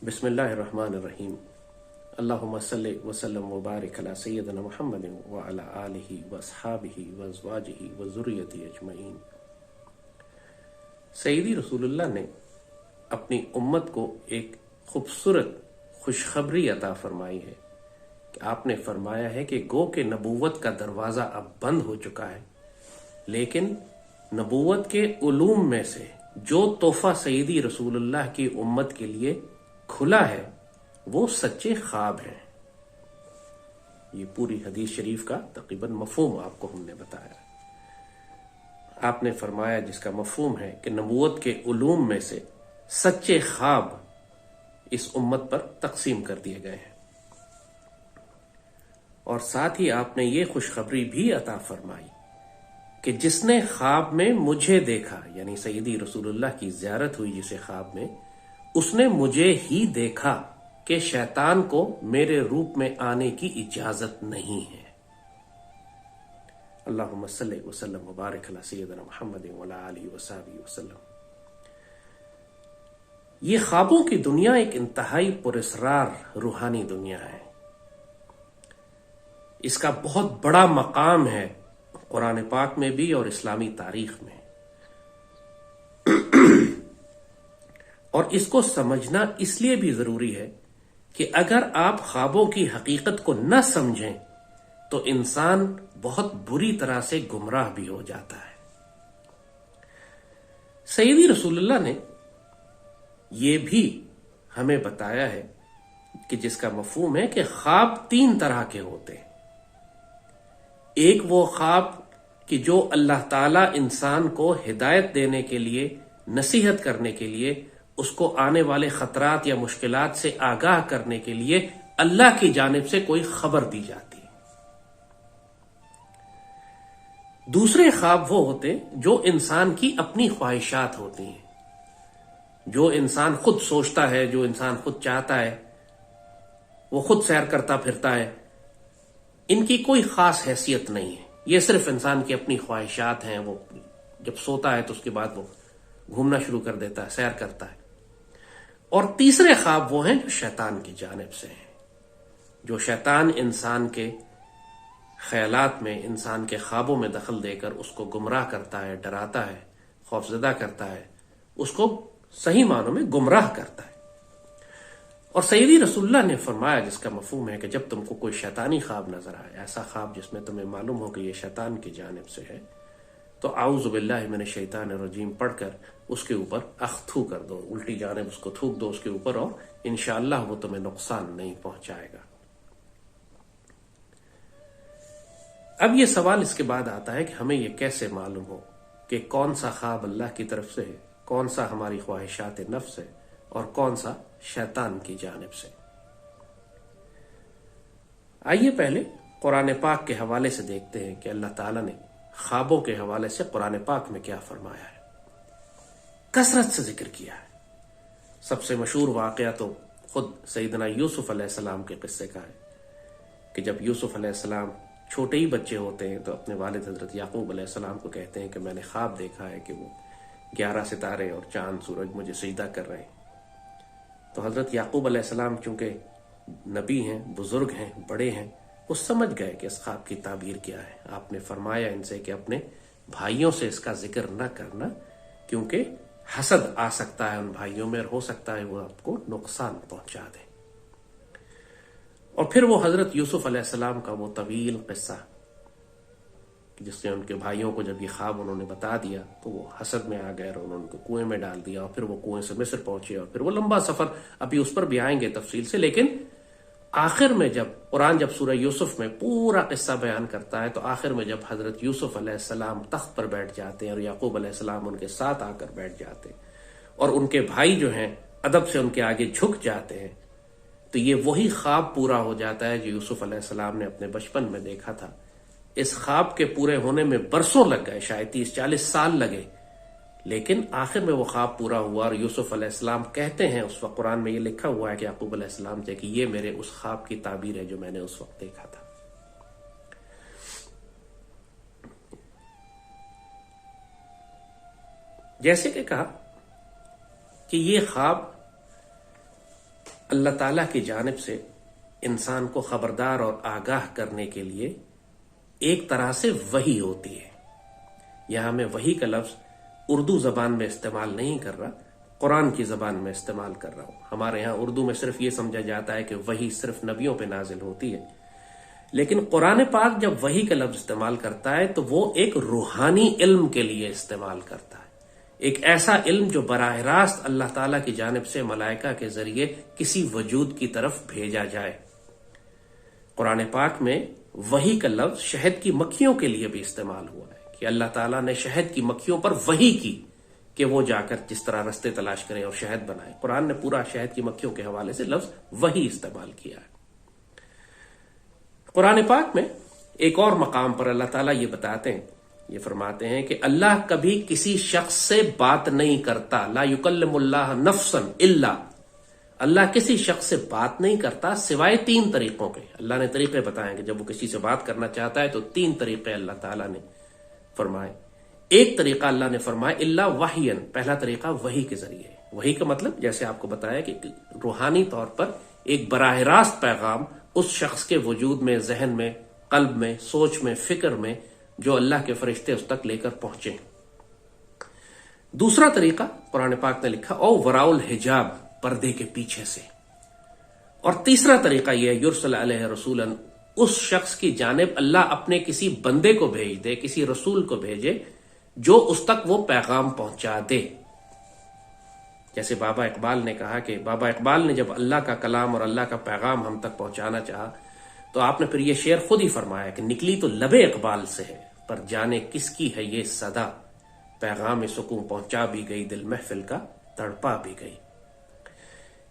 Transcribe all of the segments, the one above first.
बिस्मिल्लाहिर्रहमानिर्रहीम। अल्लाहुम्मा सल्लि व सल्लिम व बारिक अला सय्यिदिना मुहम्मदिन व अला आलिहि व अस्हाबिहि व अज़वाजिहि व ज़ुर्रिय्यतिहि अजमईन। सय्यदी रसूलुल्लाह ने अपनी उम्मत को एक खूबसूरत खुशखबरी अता फरमाई है कि आपने फरमाया है कि गो के नबूवत का दरवाज़ा अब बंद हो चुका है, लेकिन नबूवत के उलूम में से जो तोहफा सय्यदी रसूलुल्लाह की उम्मत के लिए खुला है वो सच्चे ख्वाब हैं। ये पूरी हदीस शरीफ का तकरीबन मफहूम आपको हमने बताया। आपने फरमाया जिसका मफहूम है कि नबूवत के उलूम में से सच्चे ख्वाब इस उम्मत पर तकसीम कर दिए गए हैं, और साथ ही आपने ये खुशखबरी भी अता फरमाई कि जिसने ख्वाब में मुझे देखा, यानी सय्यदी रसूलुल्लाह की ज़ियारत हुई जिसे ख्वाब में, उसने मुझे ही देखा कि शैतान को मेरे रूप में आने की इजाजत नहीं है। अल्लाहुम्मा सल्लि व सल्लिम व बारिक अला सय्यिदिना मुहम्मदिन व अला आलिहि व सहबिहि वसल्लम। ये ख्वाबों की दुनिया एक इंतहाई पुरस्रार रूहानी दुनिया है। इसका बहुत बड़ा मकाम है कुरान पाक में भी और इस्लामी तारीख में, और इसको समझना इसलिए भी जरूरी है कि अगर आप ख्वाबों की हकीकत को न समझें तो इंसान बहुत बुरी तरह से गुमराह भी हो जाता है। सय्यदी रसूलुल्लाह ने यह भी हमें बताया है कि जिसका मफहूम है कि ख्वाब तीन तरह के होते हैं। एक वो ख्वाब कि जो अल्लाह ताला इंसान को हिदायत देने के लिए, नसीहत करने के लिए, उसको आने वाले खतरात या मुश्किलात से आगाह करने के लिए अल्लाह की जानिब से कोई खबर दी जाती है। दूसरे ख्वाब वो होते जो इंसान की अपनी ख्वाहिशात होती हैं, जो इंसान खुद सोचता है, जो इंसान खुद चाहता है, वो खुद सैर करता फिरता है। इनकी कोई खास हैसियत नहीं है, ये सिर्फ इंसान की अपनी ख्वाहिशात हैं। वो जब सोता है तो उसके बाद वो घूमना शुरू कर देता है, सैर करता है। और तीसरे ख्वाब वो हैं जो शैतान की जानिब से हैं, जो शैतान इंसान के ख्यालात में, इंसान के ख्वाबों में दखल देकर उसको गुमराह करता है, डराता है, खौफजदा करता है, उसको सही मानों में गुमराह करता है। और सय्यदी रसूलुल्लाह ने फरमाया जिसका मफहूम है कि जब तुमको कोई शैतानी ख्वाब नजर आए, ऐसा ख्वाब जिसमें तुम्हें मालूम हो कि ये शैतान की जानिब से है, तो आऊज़ु बिल्लाहि मिनश शैतानिर रजीम पढ़कर उसके ऊपर अख्थू कर दो, उल्टी जानिब उसको थूक दो उसके ऊपर, और इंशाअल्लाह वो तुम्हें नुकसान नहीं पहुंचाएगा। अब ये सवाल इसके बाद आता है कि हमें ये कैसे मालूम हो कि कौन सा ख्वाब अल्लाह की तरफ से है, कौन सा हमारी ख्वाहिशात नफ्स है और कौन सा शैतान की जानिब से। आइए पहले कुरान पाक के हवाले से देखते हैं कि अल्लाह ताला ने ख्वाबों के हवाले से कुरान पाक में क्या फरमाया है। कसरत से जिक्र किया है। सबसे मशहूर वाकया तो खुद सैयदना यूसुफ अलैहिस्सलाम के किस्से का है कि जब यूसुफ अलैहिस्सलाम छोटे ही बच्चे होते हैं तो अपने वालिद हजरत याकूब अलैहिस्सलाम को कहते हैं कि मैंने ख्वाब देखा है कि वो 11 सितारे और चांद सूरज मुझे सजदा कर रहे हैं। तो हजरत याकूब अलैहिस्सलाम चूंकि नबी हैं, बुजुर्ग हैं, बड़े हैं, वो समझ गए कि इस ख्वाब की ताबीर क्या है। आपने फरमाया इनसे कि अपने भाइयों से इसका जिक्र न करना, क्योंकि हसद आ सकता है उन भाइयों में और हो सकता है वो आपको नुकसान पहुंचा दे। और फिर वो हजरत यूसुफ अलैहिस्सलाम का वो तवील किस्सा, जिससे उनके भाइयों को जब ये ख्वाब उन्होंने बता दिया तो वो हसद में आ गए और उन्होंने उनको कुएं में डाल दिया, और फिर वो कुएं से मिस्र पहुंचे, और फिर वो लंबा सफर, अभी उस पर भी आएंगे तफसील से। लेकिन आखिर में जब कुरान जब सूरह यूसुफ में पूरा किस्सा बयान करता है, तो आखिर में जब हजरत यूसुफ अलैहिस्सलाम तख्त पर बैठ जाते हैं और याकूब अलैहिस्सलाम उनके साथ आकर बैठ जाते हैं और उनके भाई जो हैं अदब से उनके आगे झुक जाते हैं, तो ये वही ख्वाब पूरा हो जाता है जो यूसुफ अलैहिस्सलाम ने अपने बचपन में देखा था। इस ख्वाब के पूरे होने में बरसों लग गए, शायद 30-40 साल लगे, लेकिन आखिर में वो ख्वाब पूरा हुआ। और यूसुफ अलैहिस्सलाम कहते हैं, उस वक्त कुरान में ये लिखा हुआ है कि याकूब अलैहिस्सलाम से कि ये मेरे उस ख्वाब की ताबीर है जो मैंने उस वक्त देखा था। जैसे कि कहा कि ये ख्वाब अल्लाह ताला की जानिब से इंसान को खबरदार और आगाह करने के लिए एक तरह से वही होती है। यहां मैं वही का लफ्ज उर्दू जबान में इस्तेमाल नहीं कर रहा, कुरान की जबान में इस्तेमाल कर रहा हूं। हमारे यहां उर्दू में सिर्फ ये समझा जाता है कि वही सिर्फ नबियों पे नाजिल होती है, लेकिन कुरान पाक जब वही का लफ्ज इस्तेमाल करता है तो वो एक रूहानी इल्म के लिए इस्तेमाल करता है, एक ऐसा इल्म जो बराह रास्त अल्लाह ताला की जानिब से मलाइका के जरिए किसी वजूद की तरफ भेजा जाए। कुरान पाक में वही का लफ्ज शहद की मक्खियों के लिए भी इस्तेमाल हुआ है कि अल्लाह ताला ने शहद की मक्खियों पर वही की कि वो जाकर जिस तरह रास्ते तलाश करें और शहद बनाए। कुरान ने पूरा शहद की मक्खियों के हवाले से लफ्ज वही इस्तेमाल किया है। कुरान पाक में एक और मकाम पर अल्लाह ताला ये बताते हैं, ये फरमाते हैं कि अल्लाह कभी किसी शख्स से बात नहीं करता। ला युकल्लिमुल्लाह नफ्सन इल्ला, अल्लाह किसी शख्स से बात नहीं करता सिवाय 3 तरीकों के। अल्लाह ने तरीके बताए कि जब वो किसी से बात करना चाहता है तो 3 तरीके अल्लाह ताला ने फरमाए। एक तरीका अल्लाह ने फरमाया इल्ला वहियन, पहला तरीका वही के जरिए। वही का मतलब जैसे आपको बताया कि रूहानी तौर पर एक बराह रास्त पैगाम उस शख्स के वजूद में, जहन में, कल्ब में, सोच में, फिक्र में जो अल्लाह के फरिश्ते उस तक लेकर पहुंचे। दूसरा तरीका कुरान पाक ने लिखा ओ वराउल हिजाब, पर्दे के पीछे से। और तीसरा तरीका यह युरसल अलैहि रसूलन, उस शख्स की जानिब अल्लाह अपने किसी बंदे को भेज दे, किसी रसूल को भेजे जो उस तक वो पैगाम पहुंचा दे। जैसे बाबा इकबाल ने कहा कि बाबा इकबाल ने जब अल्लाह का कलाम और अल्लाह का पैगाम हम तक पहुंचाना चाहा तो आपने फिर ये शेर खुद ही फरमाया कि निकली तो लबे इकबाल से है पर जाने किसकी है ये सदा, पैगाम सुकून पहुंचा भी गई दिल महफिल का तड़पा भी गई।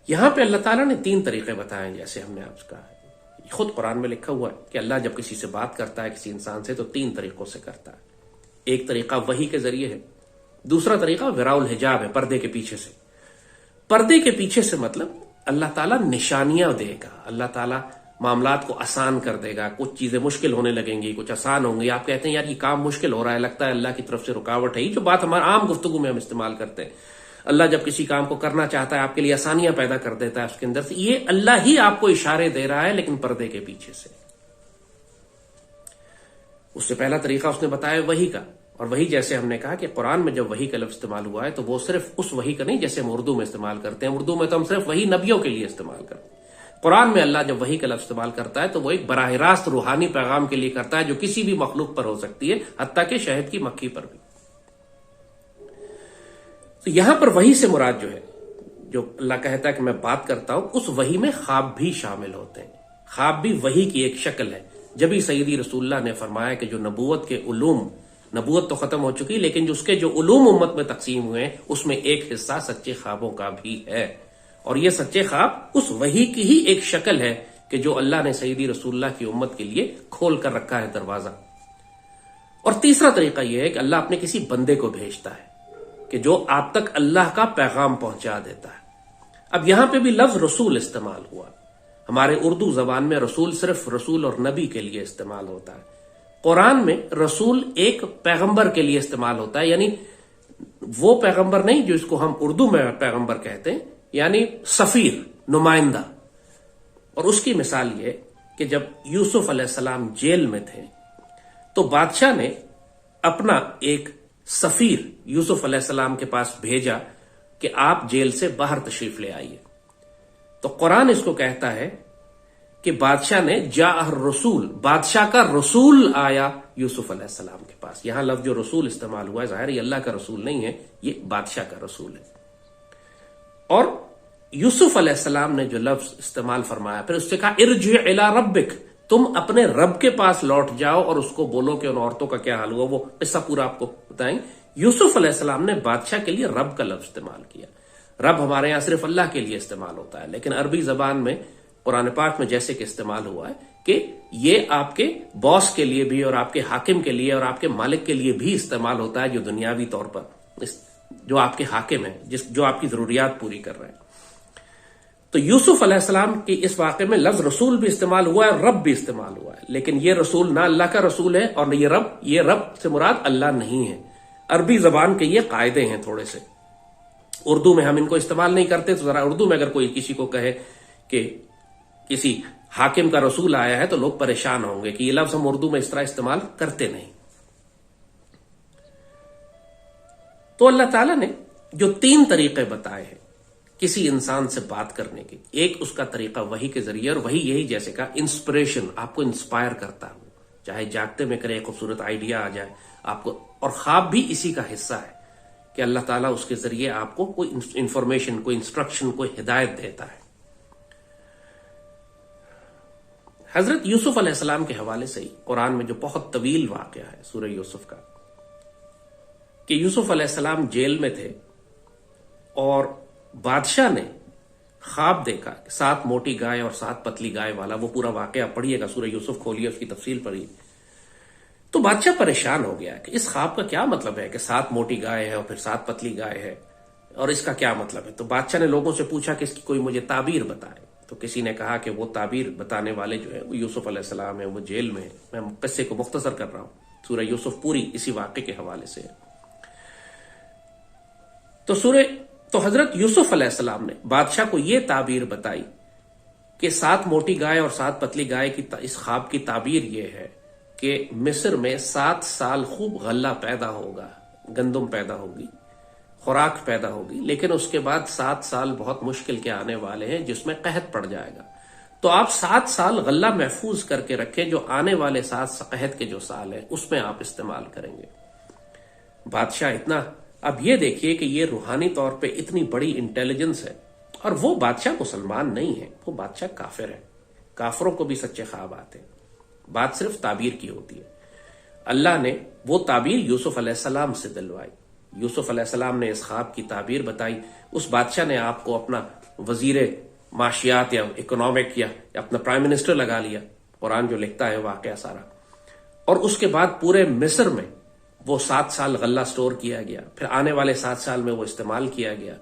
यहां पे अल्लाह ताला ने 3 तरीके बताए, जैसे हमने आपसे कहा है, खुद कुरान में लिखा हुआ है कि अल्लाह जब किसी से बात करता है किसी इंसान से तो 3 तरीकों से करता है। एक तरीका वही के जरिए है, दूसरा तरीका विराउल हिजाब है, पर्दे के पीछे से। पर्दे के पीछे से मतलब अल्लाह ताला निशानियां देगा, अल्लाह ताला मामलात को आसान कर देगा। कुछ चीजें मुश्किल होने लगेंगी, कुछ आसान होंगी। आप कहते हैं यार ये काम मुश्किल हो रहा है, लगता है अल्लाह की तरफ से रुकावट है। ये जो बात हमारे आम गुफ्तगू में हम इस्तेमाल करते हैं, अल्लाह जब किसी काम को करना चाहता है आपके लिए आसानियां पैदा कर देता है उसके अंदर से, ये अल्लाह ही आपको इशारे दे रहा है, लेकिन पर्दे के पीछे से। उससे पहला तरीका उसने बताया वही का, और वही जैसे हमने कहा कि कुरान में जब वही का लफ्ज इस्तेमाल हुआ है तो वो सिर्फ उस वही का नहीं जैसे हम उर्दू में इस्तेमाल करते हैं। उर्दू में तो हम सिर्फ वही नबियों के लिए इस्तेमाल करते हैं। कुरान में अल्लाह जब वही का लफ्ज इस्तेमाल करता है तो वो एक बराह रास्त रूहानी पैगाम के लिए करता है जो किसी भी मखलूक पर हो सकती है, हत्ता के शहद की मक्खी पर भी। तो यहां पर वही से मुराद जो है, जो अल्लाह कहता है कि मैं बात करता हूं, उस वही में ख्वाब भी शामिल होते हैं। ख्वाब भी वही की एक शक्ल है। जब ही सईदी रसूलुल्लाह ने फरमाया कि जो नबूवत के उलूम, नबूवत तो खत्म हो चुकी लेकिन जो उसके जो उलूम उम्मत में तकसीम हुए हैं उसमें एक हिस्सा सच्चे ख्वाबों का भी है, और ये सच्चे ख्वाब उस वही की ही एक शक्ल है कि जो अल्लाह ने सईदी रसूलुल्लाह की उम्मत के लिए खोल कर रखा है दरवाजा। और तीसरा तरीका यह है कि अल्लाह अपने किसी बंदे को भेजता है कि जो आप तक अल्लाह का पैगाम पहुंचा देता है। अब यहां पे भी लफ्ज रसूल इस्तेमाल हुआ। हमारे उर्दू जबान में रसूल सिर्फ रसूल और नबी के लिए इस्तेमाल होता है। कुरान में रसूल एक पैगंबर के लिए इस्तेमाल होता है, यानी वो पैगंबर नहीं जो इसको हम उर्दू में पैगंबर कहते हैं, यानी सफीर, नुमाइंदा। और उसकी मिसाल ये कि जब यूसुफ अलैहिस्सलाम जेल में थे तो बादशाह ने अपना एक सफीर यूसुफ अलैहिस्सलाम के पास भेजा कि आप जेल से बाहर तशरीफ ले आइए। तो कुरान इसको कहता है कि बादशाह ने जाअ रसूल, बादशाह का रसूल आया यूसुफ अलैहिस्सलाम के पास। यहां लफ्ज जो रसूल इस्तेमाल हुआ है जाहिर ये अल्लाह का रसूल नहीं है, ये बादशाह का रसूल है। और यूसुफ अलैहिस्सलाम ने जो लफ्ज इस्तेमाल फरमाया, फिर उससे कहा इरजी इला रब्बिक, तुम अपने रब के पास लौट जाओ और उसको बोलो कि उन औरतों का क्या हाल हुआ। वो किस्सा पूरा आपको बताएंगे। यूसुफ अलैहिस्सलाम ने बादशाह के लिए रब का लफ्ज इस्तेमाल किया। रब हमारे यहां सिर्फ अल्लाह के लिए इस्तेमाल होता है, लेकिन अरबी जबान में कुरान पाक में जैसे कि इस्तेमाल हुआ है कि ये आपके बॉस के लिए भी और आपके हाकिम के लिए और आपके मालिक के लिए भी इस्तेमाल होता है, जो दुनियावी तौर पर जो आपके हाकिम है, जो आपकी जरूरियात पूरी कर रहे हैं। तो यूसुफ अलैहिस्सलाम की इस वाक़े में लफ्ज रसूल भी इस्तेमाल हुआ है, रब भी इस्तेमाल हुआ है, लेकिन ये रसूल ना अल्लाह का रसूल है और ये रब से मुराद अल्लाह नहीं है। अरबी जबान के ये कायदे हैं थोड़े से, उर्दू में हम इनको इस्तेमाल नहीं करते। तो जरा उर्दू में अगर कोई किसी को कहे कि किसी हाकिम का रसूल आया है तो लोग परेशान होंगे कि ये लफ्ज हम उर्दू में इस तरह इस्तेमाल करते नहीं। तो अल्लाह ताला ने जो 3 तरीके बताए हैं किसी इंसान से बात करने के, एक उसका तरीका वही के जरिए, और वही यही जैसे का इंस्पिरेशन, आपको इंस्पायर करता हो, चाहे जागते में करे, खूबसूरत आइडिया आ जाए आपको। और ख्वाब भी इसी का हिस्सा है कि अल्लाह ताला उसके जरिए आपको कोई इंफॉर्मेशन, कोई इंस्ट्रक्शन, कोई हिदायत देता है। हजरत यूसुफ अलैहिस्सलाम के हवाले से ही कुरान में जो बहुत तवील वाकया है सूरह यूसुफ का, कि यूसुफ अलैहिस्सलाम जेल में थे और बादशाह ने ख्वाब देखा, 7 मोटी गाय और 7 पतली गाय वाला। वो पूरा वाकया पढ़िएगा, सूरह यूसुफ खोलिए, उसकी तफसील पढ़िए। तो बादशाह परेशान हो गया कि इस ख्वाब का क्या मतलब है कि 7 मोटी गाय है और फिर 7 पतली गाय है, और इसका क्या मतलब है। तो बादशाह ने लोगों से पूछा कि इसकी कोई मुझे ताबीर बताए। तो किसी ने कहा कि वो ताबीर बताने वाले जो है वो यूसुफ अलैहिस्सलाम है, वो जेल में है। मैं किस्से को मुख्तसर कर रहा हूं, सूरह यूसुफ पूरी इसी वाक़े के हवाले से है। तो हजरत यूसुफ अलैहिस्सलाम ने बादशाह को यह ताबीर बताई कि 7 मोटी गाय और 7 पतली गाय की इस ख्वाब की ताबीर यह है कि मिस्र में 7 साल खूब गल्ला पैदा होगा, गंदम पैदा होगी, खुराक पैदा होगी, लेकिन उसके बाद 7 साल बहुत मुश्किल के आने वाले हैं जिसमें कहत पड़ जाएगा। तो आप 7 साल गल्ला महफूज करके रखें, जो आने वाले 7 कहत के जो साल है उसमें आप इस्तेमाल करेंगे। बादशाह इतना, अब ये देखिए कि ये रूहानी तौर पे इतनी बड़ी इंटेलिजेंस है, और वो बादशाह मुसलमान नहीं है, वो बादशाह काफिर है। काफिरों को भी सच्चे ख्वाब आते हैं, बात सिर्फ ताबीर की होती है। अल्लाह ने वो ताबीर यूसुफ अलैहिस्सलाम से दिलवाई। यूसुफ अलैहिस्सलाम ने इस ख्वाब की ताबीर बताई। उस बादशाह ने आपको अपना वजीर माशियात या इकोनॉमिक या अपना प्राइम मिनिस्टर लगा लिया, कुरान जो लिखता है वाकया सारा। और उसके बाद पूरे मिस्र में वो 7 साल गल्ला स्टोर किया गया, फिर आने वाले 7 साल में वो इस्तेमाल किया गया।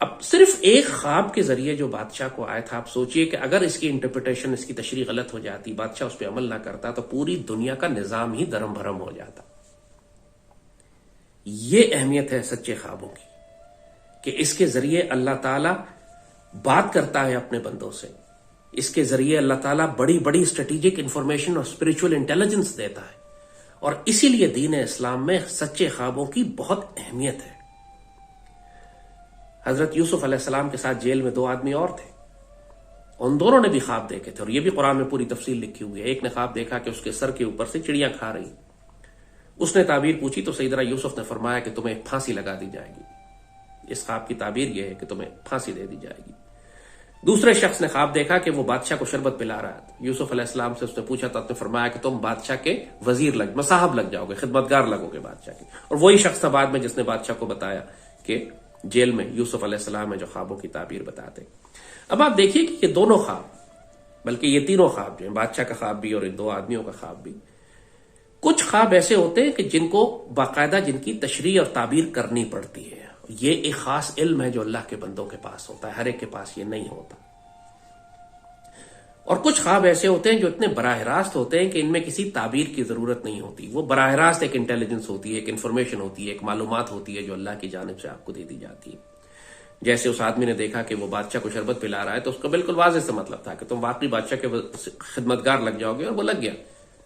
अब सिर्फ एक ख्वाब के जरिए जो बादशाह को आया था, आप सोचिए कि अगर इसकी इंटरप्रिटेशन, इसकी तशरीह गलत हो जाती, बादशाह उस पर अमल ना करता, तो पूरी दुनिया का निजाम ही दरम भरम हो जाता। ये अहमियत है सच्चे ख्वाबों की कि इसके जरिए अल्लाह ताला बात करता है अपने बंदों से। इसके जरिए अल्लाह ताला बड़ी बड़ी स्ट्रेटेजिक इंफॉर्मेशन और स्पिरिचुअल इंटेलिजेंस देता है, और इसीलिए दीन इस्लाम में सच्चे ख्वाबों की बहुत अहमियत है। हजरत यूसुफ अलैहिस्सलाम के साथ जेल में 2 आदमी और थे, उन दोनों ने भी ख्वाब देखे थे, और यह भी कुरान में पूरी तफसील लिखी हुई है। एक ने ख्वाब देखा कि उसके सर के ऊपर से चिड़ियां खा रही। उसने ताबीर पूछी तो सैयदना यूसुफ ने फरमाया कि तुम्हें फांसी लगा दी जाएगी। इस ख्वाब की ताबीर यह है कि तुम्हें फांसी दे दी जाएगी। दूसरे शख्स ने ख्वाब देखा कि वो बादशाह को शरबत पिला रहा है। यूसुफ अलैहिस्सलाम से उसने पूछा तो उसने फरमाया कि तुम बादशाह के वजीर मसाहब लग जाओगे, खिदमतगार लगोगे बादशाह के। और वही शख्स था बाद में जिसने बादशाह को बताया कि जेल में यूसुफ अलैहिस्सलाम है जो ख्वाबों की ताबीर बताते। अब आप देखिए कि ये दोनों ख्वाब, बल्कि ये तीनों ख्वाब जो है, बादशाह का ख्वाब भी और इन 2 आदमियों का ख्वाब भी, कुछ ख्वाब ऐसे होते हैं कि जिनको बाकायदा जिनकी तशरीह और ताबीर करनी पड़ती है। ये एक खास इल्म है जो अल्लाह के बंदों के पास होता है, हर एक के पास ये नहीं होता। और कुछ ख्वाब ऐसे होते हैं जो इतने बराह रास्त होते हैं कि इनमें किसी ताबीर की जरूरत नहीं होती। वो बराह रास्त एक इंटेलिजेंस होती है, एक इंफॉर्मेशन होती है, एक मालूमात होती है जो अल्लाह की जानिब से आपको दे दी जाती है। जैसे उस आदमी ने देखा कि वो बादशाह को शरबत पिला रहा है, तो उसका बिल्कुल वाज़ेह से मतलब था कि तुम वाकई बादशाह के खिदमतगार लग जाओगे, और वो लग गया।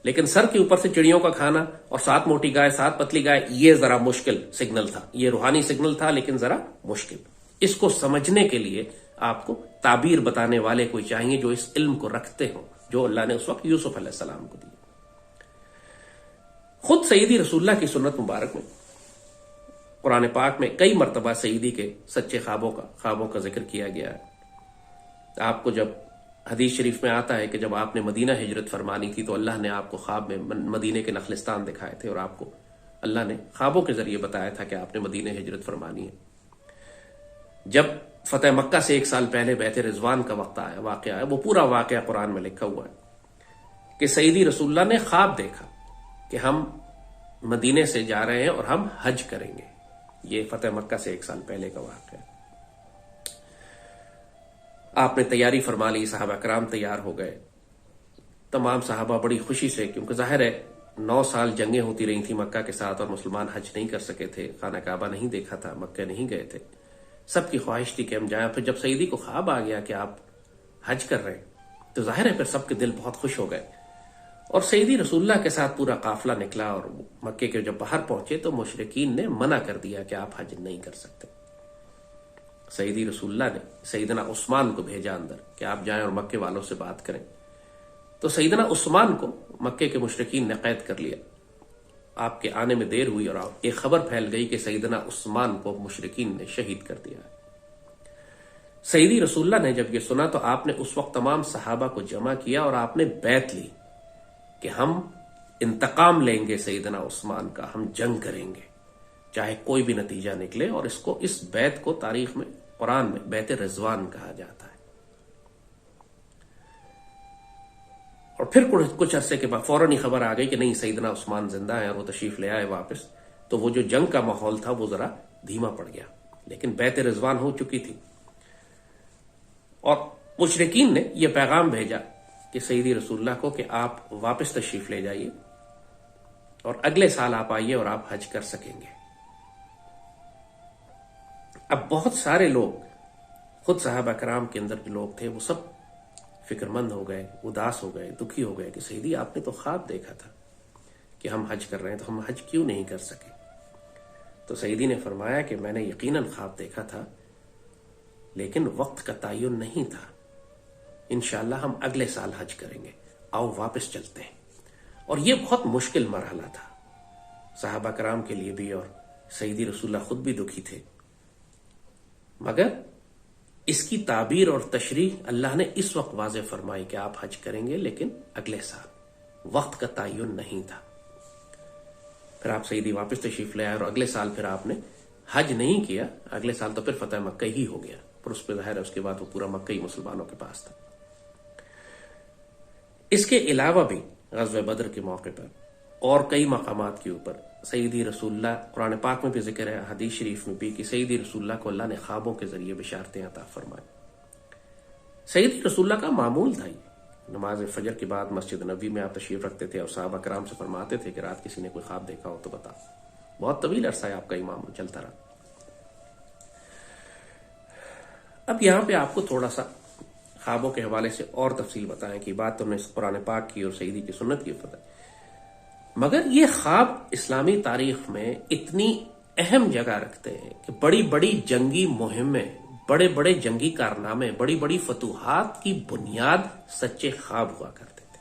लेकिन सर के ऊपर से चिड़ियों का खाना और 7 मोटी गाय 7 पतली गाय, ये जरा मुश्किल सिग्नल था। ये रूहानी सिग्नल था लेकिन जरा मुश्किल। इसको समझने के लिए आपको ताबीर बताने वाले कोई चाहिए जो इस इल्म को रखते हो, जो अल्लाह ने उस वक्त यूसुफ अलैहिस्सलाम को दिया। खुद सईदी रसूलुल्लाह की सुन्नत मुबारक में कुरान पाक में कई मरतबा सईदी के सच्चे ख्वाबों का जिक्र किया गया है। आपको जब हदीस शरीफ में आता है कि जब आपने मदीना हिजरत फरमानी थी तो अल्लाह ने आपको ख्वाब में मदीने के नखलिस्तान दिखाए थे, और आपको अल्लाह ने ख्वाबों के जरिए बताया था कि आपने मदीने हिजरत फरमानी है। जब फतेह मक्का से 1 साल पहले बैते रिजवान का वाकया है, वो पूरा वाकया कुरान में लिखा हुआ है कि सईदी रसूलुल्लाह ने ख्वाब देखा कि हम मदीने से जा रहे हैं और हम हज करेंगे। ये फतेह मक्का से 1 साल पहले का वाकया है। आपने तैयारी फरमा ली, सहाबा कराम तैयार हो गए, तमाम सहाबा बड़ी खुशी से, क्योंकि जाहिर है 9 साल जंगें होती रही थी मक्का के साथ और मुसलमान हज नहीं कर सके थे, खाना काबा नहीं देखा था, मक्के नहीं गए थे। सबकी ख्वाहिश थी कि हम जाएं। फिर जब सईदी को ख्वाब आ गया कि आप हज कर रहे हैं, तो जाहिर है फिर सबके दिल बहुत खुश हो गए। और सईदी रसूलुल्लाह के साथ पूरा काफिला निकला और मक्के के जब बाहर पहुंचे तो मुशरिकीन ने मना कर दिया कि आप हज नहीं कर सकते। सईदी रसूलुल्लाह ने सईदना उस्मान को भेजा अंदर कि आप जाएं और मक्के वालों से बात करें। तो सईदना उस्मान को मक्के के मुशरिकीन ने कैद कर लिया। आपके आने में देर हुई और एक खबर फैल गई कि सईदना उस्मान को मुशरिकीन ने शहीद कर दिया। सईदी रसूलुल्लाह ने जब ये सुना तो आपने उस वक्त तमाम सहाबा को जमा किया और आपने बैत ली कि हम इंतकाम लेंगे सईदना उस्मान का, हम जंग करेंगे चाहे कोई भी नतीजा निकले। और इसको, इस बैत को तारीख में, कुरान में बैत रिजवान कहा जाता है। और फिर कुछ अरसे के बाद फौरन ही खबर आ गई कि नहीं, सईदना उस्मान जिंदा है और वो तशरीफ ले आए वापस। तो वो जो जंग का माहौल था वो जरा धीमा पड़ गया, लेकिन बैत रिजवान हो चुकी थी। और मुशरिकीन ने यह पैगाम भेजा कि सईदी रसूलुल्लाह को कि आप वापस तशरीफ ले जाइए और अगले साल आप आइए और आप हज कर सकेंगे। अब बहुत सारे लोग, खुद सहाबा कराम के अंदर जो लोग थे वो सब फिक्रमंद हो गए, उदास हो गए, दुखी हो गए कि सईदी आपने तो ख्वाब देखा था कि हम हज कर रहे हैं, तो हम हज क्यों नहीं कर सके। तो सईदी ने फरमाया कि मैंने यकीनन ख्वाब देखा था, लेकिन वक्त का तयन नहीं था। इंशाअल्लाह हम अगले साल हज करेंगे, आओ वापस चलते हैं। और यह बहुत मुश्किल मरहला था सहाबा कराम के लिए भी, और सईदी रसूलुल्लाह खुद भी दुखी थे। मगर इसकी ताबीर और तशरीह अल्लाह ने इस वक्त वाज़ेह फरमाई कि आप हज करेंगे, लेकिन अगले साल। वक्त का तयन नहीं था। फिर आप सईदी वापस तशरीफ ले आए और अगले साल फिर आपने हज नहीं किया। अगले साल तो फिर फतह मक्का ही हो गया, पर उस पर जाहिर है उसके बाद वो पूरा मक्का ही मुसलमानों के पास था। इसके अलावा भी ग़ज़वे बद्र के मौके पर और कई मकामात के ऊपर सईदी रसूलुल्लाह, कुरान पाक में भी जिक्र है, हदीस शरीफ में भी, कि सईदी रसूलुल्लाह को अल्लाह ने ख्वाबों के जरिए बिशारतें अता फरमाई। सईदी रसूलुल्लाह का मामूल था, नमाज फजर के बाद मस्जिद नबी में आप तशरीफ रखते थे और सहाबा कराम से फरमाते थे कि रात किसी ने कोई ख्वाब देखा हो तो बताओ। बहुत तवील अरसा है आपका ये मामूल चलता रहा। अब यहां पे आपको थोड़ा सा ख्वाबों के हवाले से और तफसील बताएं कि बात तो हमने कुरान पाक की और सईदी की सुन्नत की बताई, मगर ये ख्वाब इस्लामी तारीख में इतनी अहम जगह रखते हैं कि बड़ी बड़ी जंगी मुहिमें, बड़े बड़े जंगी कारनामे, बड़ी बड़ी फतूहात की बुनियाद सच्चे ख्वाब हुआ करते थे।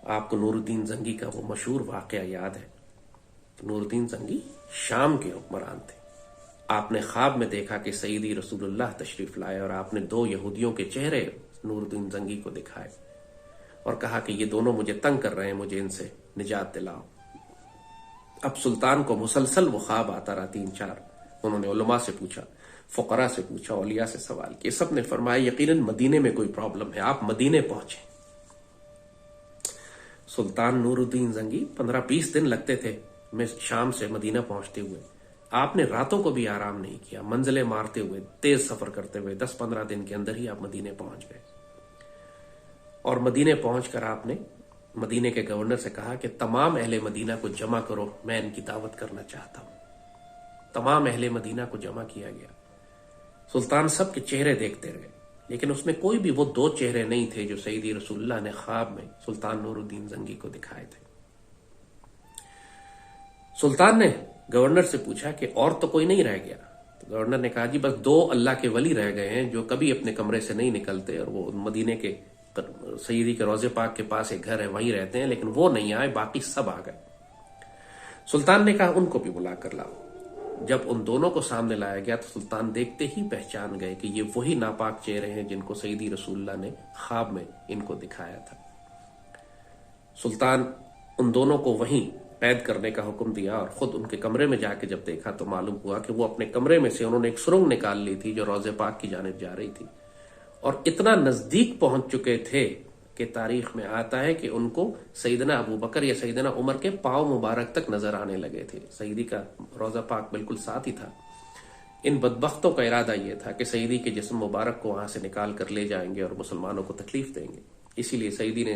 आपको नूरुद्दीन जंगी का वो मशहूर वाकया याद है। नूरुद्दीन जंगी शाम के हुक्मरान थे। आपने ख्वाब में देखा कि सईदी रसूलुल्लाह तशरीफ लाए और आपने दो यहूदियों के चेहरे नूरुद्दीन जंगी को दिखाए और कहा कि ये दोनों मुझे तंग कर रहे हैं, मुझे इनसे निजात दिलाओ। अब सुल्तान को मुसलसल वो ख्वाब आता रहा, 3-4। उन्होंने उलमा से पूछा, फुकरा से पूछा, औलिया से सवाल किए। सब ने फरमाया यकीनन मदीने में कोई प्रॉब्लम है, आप मदीने पहुंचे। सुल्तान नूरुद्दीन जंगी 15-20 दिन लगते थे मैं शाम से मदीना पहुंचते हुए। आपने रातों को भी आराम नहीं किया, मंजिलें मारते हुए, तेज सफर करते हुए 10-15 दिन के अंदर ही आप मदीने पहुंच गए। और मदीने पहुंचकर आपने मदीने के गवर्नर से कहा कि तमाम अहले मदीना को जमा करो, मैं इनकी दावत करना चाहता हूं। तमाम अहले मदीना को जमा किया गया। सुल्तान सब के चेहरे देखते रहे, लेकिन उसमें कोई भी वो दो चेहरे नहीं थे जो सईदी रसूलुल्लाह ने ख्वाब में सुल्तान नूरुद्दीन जंगी को दिखाए थे। सुल्तान ने गवर्नर से पूछा कि और तो कोई नहीं रह गया। तो गवर्नर ने कहा जी बस 2 अल्लाह के वली रह गए हैं जो कभी अपने कमरे से नहीं निकलते, और वो मदीने के सईदी के रोजे पाक के पास एक घर है वहीं रहते हैं, लेकिन वो नहीं आए, बाकी सब आ गए। सुल्तान ने कहा उनको भी बुला कर लाओ। जब उन दोनों को सामने लाया गया तो सुल्तान देखते ही पहचान गए कि ये वही नापाक चेहरे हैं जिनको सईदी रसूलुल्लाह ने ख्वाब में इनको दिखाया था। सुल्तान उन दोनों को वहीं कैद करने का हुक्म दिया और खुद उनके कमरे में जाके जब देखा तो मालूम हुआ कि वो अपने कमरे में से उन्होंने एक सुरंग निकाल ली थी जो रोजे पाक की जानिब जा रही थी, और इतना नजदीक पहुंच चुके थे कि तारीख में आता है कि उनको सईदना अबू बकर या सईदना उमर के पांव मुबारक तक नजर आने लगे थे। सईदी का रोजा पाक बिल्कुल साथ ही था। इन बदबख्तों का इरादा यह था कि सईदी के जिस्म मुबारक को वहां से निकाल कर ले जाएंगे और मुसलमानों को तकलीफ देंगे। इसीलिए सईदी ने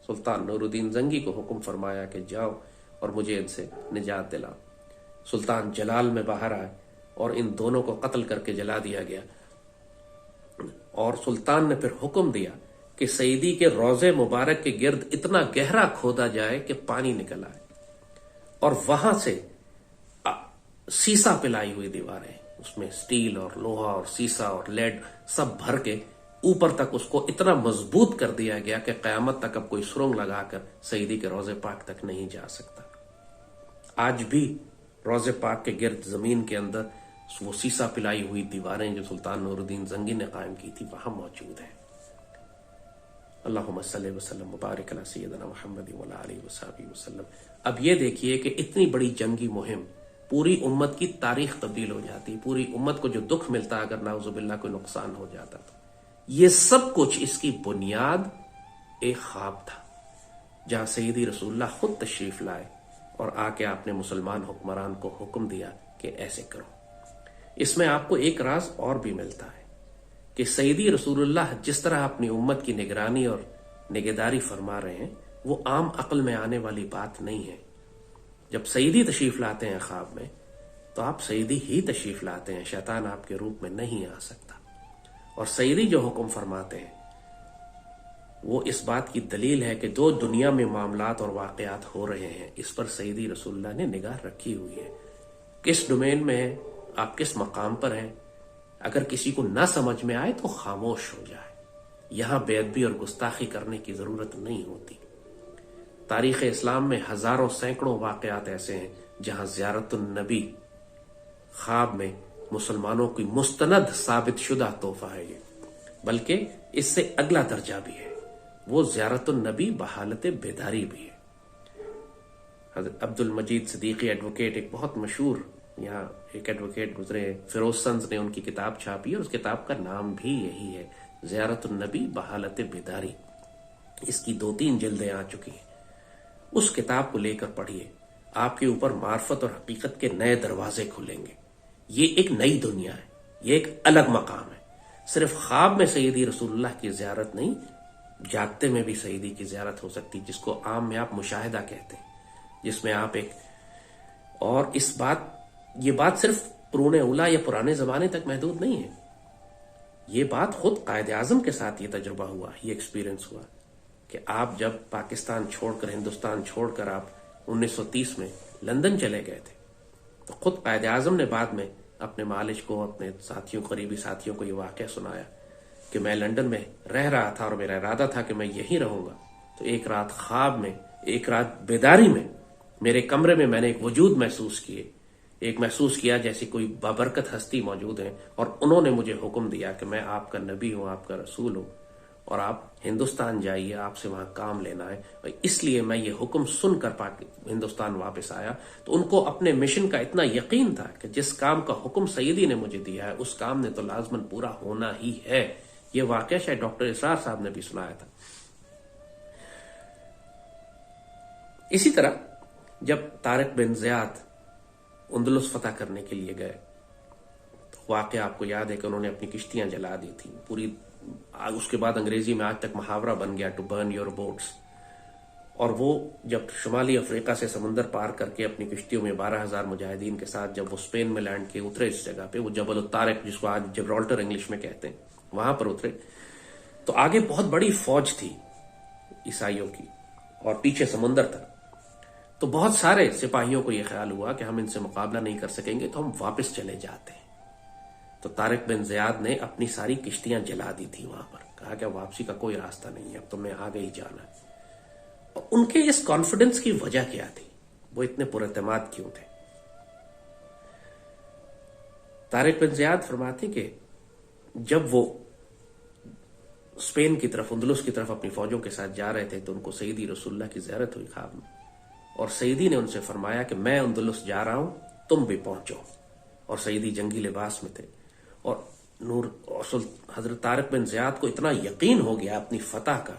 सुल्तान नूरुद्दीन जंगी को हुक्म फरमाया कि जाओ और मुझे इनसे निजात दिलाओ। सुल्तान जलाल में बाहर आए और इन दोनों को कत्ल करके जला दिया गया। और सुल्तान ने फिर हुक्म दिया कि सईदी के रोजे मुबारक के गिर्द इतना गहरा खोदा जाए कि पानी निकल आए, और वहां से सीसा पिलाई हुई दीवारें, उसमें स्टील और लोहा और सीसा और लेड सब भर के ऊपर तक उसको इतना मजबूत कर दिया गया कि कयामत तक अब कोई सुरंग लगाकर सईदी के रोजे पाक तक नहीं जा सकता। आज भी रोजे पाक के गिर्द जमीन के अंदर वो सीसा पिलाई हुई दीवारें जो सुल्तान नूरुद्दीन जंगी ने कायम की थी वहां मौजूद है। अल्लाहुम्मा सल्ली व सल्लिम मुबारिक अला सय्यिदिना मुहम्मद व अला आलिहि व सहबिहि वसल्लम। अब ये देखिए कि इतनी बड़ी जंगी मुहिम, पूरी उम्मत की तारीख तब्दील हो जाती, पूरी उम्मत को जो दुख मिलता अगर नाउजुबिल्लाह कोई नुकसान हो जाता तो ये सब कुछ इसकी बुनियाद एक ख्वाब था, जहां सैयदी रसूलुल्लाह खुद तशरीफ लाए और आके आपने मुसलमान हुक्मरान को हुक्म दिया कि ऐसे करो। इसमें आपको एक राज और भी मिलता है कि सैयदी रसूलुल्लाह जिस तरह अपनी उम्मत की निगरानी और निगहदारी फरमा रहे हैं वो आम अक्ल में आने वाली बात नहीं है। जब सईदी तशरीफ लाते हैं ख्वाब में तो आप सईदी ही तशरीफ लाते हैं, शैतान आपके रूप में नहीं आ सकता। और सईदी जो हुक्म फरमाते हैं वो इस बात की दलील है कि जो दुनिया में मामलात और वाकयात हो रहे हैं इस पर सईदी रसूलुल्लाह ने निगाह रखी हुई है। किस डोमेन में है, आप किस मकाम पर हैं, अगर किसी को ना समझ में आए तो खामोश हो जाए। यहां बेअदबी और गुस्ताखी करने की जरूरत नहीं होती। तारीख इस्लाम में हजारों सैकड़ों वाकयात ऐसे हैं जहां ज़ियारतुन नबी ख्वाब में मुसलमानों की मुस्तनद साबित शुदा तोहफा है ये, बल्कि इससे अगला दर्जा भी है, वो ज़ियारतुन नबी बहालत बेदारी भी है। हज़रत अब्दुल मजीद सिद्दीकी एडवोकेट, एक बहुत मशहूर यहाँ एक एडवोकेट गुजरे, फिरोज सन्स ने उनकी किताब छापी और उस किताब का नाम भी यही है, ज़ियारतुन नबी बहालत बेदारी। इसकी 2-3 जिल्दें आ चुकी हैं। उस किताब को लेकर पढ़िए, आपके ऊपर मार्फत और हकीकत के नए दरवाजे खुलेंगे। ये एक नई दुनिया है, ये एक अलग मकाम है। सिर्फ ख्वाब में सैयदी रसूलुल्लाह की ज़ियारत नहीं, जागते में भी सईदी की ज़ियारत हो सकती, जिसको आम में आप मुशाहिदा कहते हैं, जिसमें आप एक और ये बात सिर्फ कुरूने उला या पुराने जमाने तक महदूद नहीं है। ये बात खुद कायद आजम के साथ ये तजुर्बा हुआ, ये एक्सपीरियंस हुआ कि आप जब पाकिस्तान छोड़कर, हिंदुस्तान छोड़कर आप 1930 में लंदन चले गए थे तो खुद कायद आजम ने बाद में अपने मालिज को, अपने साथियों, करीबी साथियों को ये वाक़या सुनाया कि मैं लंदन में रह रहा था और मेरा इरादा था कि मैं यहीं रहूंगा। तो एक रात ख्वाब में, एक रात बेदारी में मेरे कमरे में मैंने एक वजूद महसूस किया जैसे कोई बाबरकत हस्ती मौजूद है और उन्होंने मुझे हुक्म दिया कि मैं आपका नबी हूं, आपका रसूल हूं और आप हिंदुस्तान जाइए, आपसे वहां काम लेना है। और इसलिए मैं ये हुक्म सुनकर हिंदुस्तान वापस आया। तो उनको अपने मिशन का इतना यकीन था कि जिस काम का हुक्म सईदी ने मुझे दिया है उस काम ने तो लाजमन पूरा होना ही है। ये वाकया शायद डॉक्टर इसरार साहब ने भी सुनाया था। इसी तरह जब तारिक बिन ज़ियाद उंदुलुस फतह करने के लिए गए तो वाकया आपको याद है कि उन्होंने अपनी किश्तियां जला दी थी पूरी। उसके बाद अंग्रेजी में आज तक मुहावरा बन गया, टू बर्न योर बोट्स। और वो जब शुमाली अफ्रीका से समंदर पार करके अपनी किश्तियों में 12,000 मुजाहिदीन के साथ जब वो स्पेन में लैंड के उतरे, इस जगह पे वो जबल तारिक जिसको आज जिब्राल्टर इंग्लिश में कहते हैं, वहां पर उतरे तो आगे बहुत बड़ी फौज थी ईसाइयों की और पीछे समुंदर था। तो बहुत सारे सिपाहियों को यह ख्याल हुआ कि हम इनसे मुकाबला नहीं कर सकेंगे तो हम वापस चले जाते हैं। तो तारिक बिन ज़ियाद ने अपनी सारी किश्तियां जला दी थी वहां पर, कहा कि वापसी का कोई रास्ता नहीं है, अब तुमने आगे ही जाना है। और उनके इस कॉन्फिडेंस की वजह क्या थी, वो इतने पुरएतमाद क्यों थे? तारिक बिन ज़ियाद फरमाते कि जब वो स्पेन की तरफ, उंदुलुस की तरफ अपनी फौजों के साथ जा रहे थे तो उनको सईदी रसूलुल्लाह की ज़ियारत हुई ख्वाब में और सईदी ने उनसे फरमाया कि मैं उंदुलुस जा रहा हूं, तुम भी पहुंचो। और सईदी जंगी लिबास में थे और हजरत तारिक बिन ज़ियाद को इतना यकीन हो गया अपनी फतह का,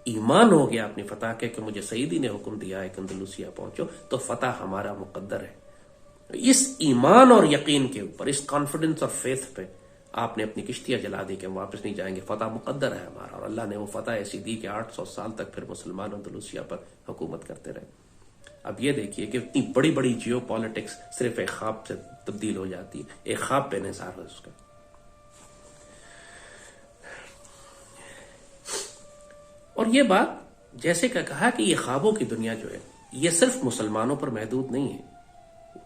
ईमान हो गया अपनी फतह के कि मुझे सईदी ने हुक्म दिया है कि अंदलुसिया पहुंचो तो फतह हमारा मुकद्दर है। इस ईमान और यकीन के ऊपर, इस कॉन्फिडेंस और फेथ पे आपने अपनी किश्तियां जला दी कि हम वापस नहीं जाएंगे, फतह मुकद्दर है हमारा। और अल्लाह ने वो फतह ऐसी दी कि 800 साल तक फिर मुसलमान अंदलुसिया पर हुकूमत करते रहे। अब ये देखिए कि इतनी बड़ी बड़ी जियो पॉलिटिक्स सिर्फ एक ख्वाब से तब्दील हो जाती है, एक ख्वाब बेनिसार है उसका। और ये बात जैसे का कहा कि ये ख्वाबों की दुनिया जो है ये सिर्फ मुसलमानों पर महदूद नहीं है।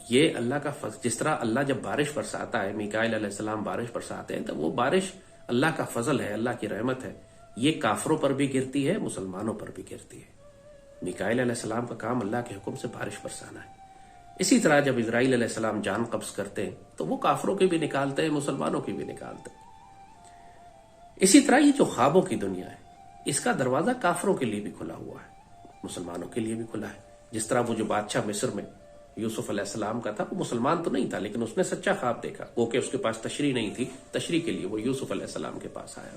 ये अल्लाह का फजल, जिस तरह अल्लाह जब बारिश बरसाता है, मीकाईल अलैहिस्सलाम बारिश बरसाते हैं, तो वो बारिश अल्लाह का फजल है, अल्लाह की रहमत है। ये काफरों पर भी गिरती है, मुसलमानों पर भी गिरती है। मीकाईल अलैहिस्सलाम का काम अल्लाह के हुक्म से बारिश बरसाना है। इसी तरह जब इजराइल अलैहिस्सलाम जान कब्ज करते हैं तो वो काफरों की भी निकालते हैं, मुसलमानों की भी निकालते हैं। इसी तरह ये जो ख्वाबों की दुनिया है, इसका दरवाजा काफरों के लिए भी खुला हुआ है, मुसलमानों के लिए भी खुला है। जिस तरह वो जो बादशाह मिस्र में यूसुफ अलैहिस्सलाम का था, वो मुसलमान तो नहीं था, लेकिन उसने सच्चा ख्वाब देखा। वो कि उसके पास तशरीह नहीं थी, तशरीह के लिए वो यूसुफ अलैहिस्सलाम के पास आया।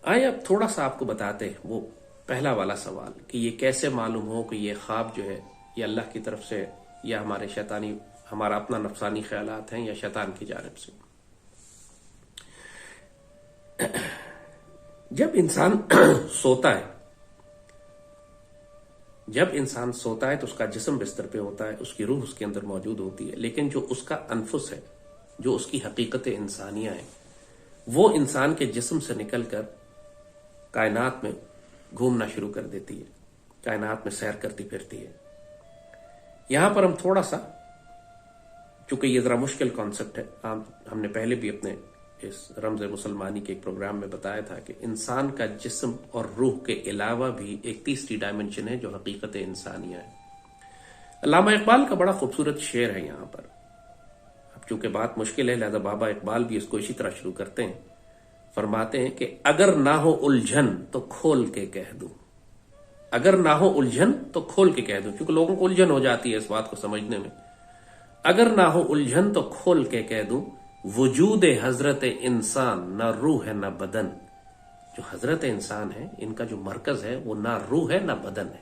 आइए अब थोड़ा सा आपको बताते हैं वो पहला वाला सवाल कि ये कैसे मालूम हो कि ये ख्वाब जो है ये अल्लाह की तरफ से या हमारे शैतानी, हमारा अपना नफसानी ख्यालात हैं या शैतान की जानिब से। जब इंसान सोता है, तो उसका जिस्म बिस्तर पे होता है, उसकी रूह उसके अंदर मौजूद होती है, लेकिन जो उसका अनफुस है, जो उसकी हकीकत इंसानिया है, वो इंसान के जिस्म से निकलकर कायनात में घूमना शुरू कर देती है, कायनात में सैर करती फिरती है। यहां पर हम थोड़ा सा, चूंकि ये जरा मुश्किल कॉन्सेप्ट है, हमने पहले भी अपने इस रमज मुसलमानी के एक प्रोग्राम में बताया था कि इंसान का जिस्म और रूह के अलावा भी एक तीसरी डायमेंशन है जो हकीकत इंसानिया है। अल्लामा इकबाल का बड़ा खूबसूरत शेर है यहां पर। अब चूंकि बात मुश्किल है, लिहाजा बाबा इकबाल भी इसको इसी तरह शुरू करते हैं। फरमाते हैं कि अगर ना हो उलझन तो खोल के कह दूं, अगर ना हो उलझन तो खोल के कह दूं, क्योंकि लोगों को उलझन हो जाती है इस बात को समझने में। अगर ना हो उलझन तो खोल के कह दूं, वजूद हजरत इंसान न रूह है न बदन। जो हजरत इंसान है, इनका जो मरकज है वो ना रूह है ना बदन है।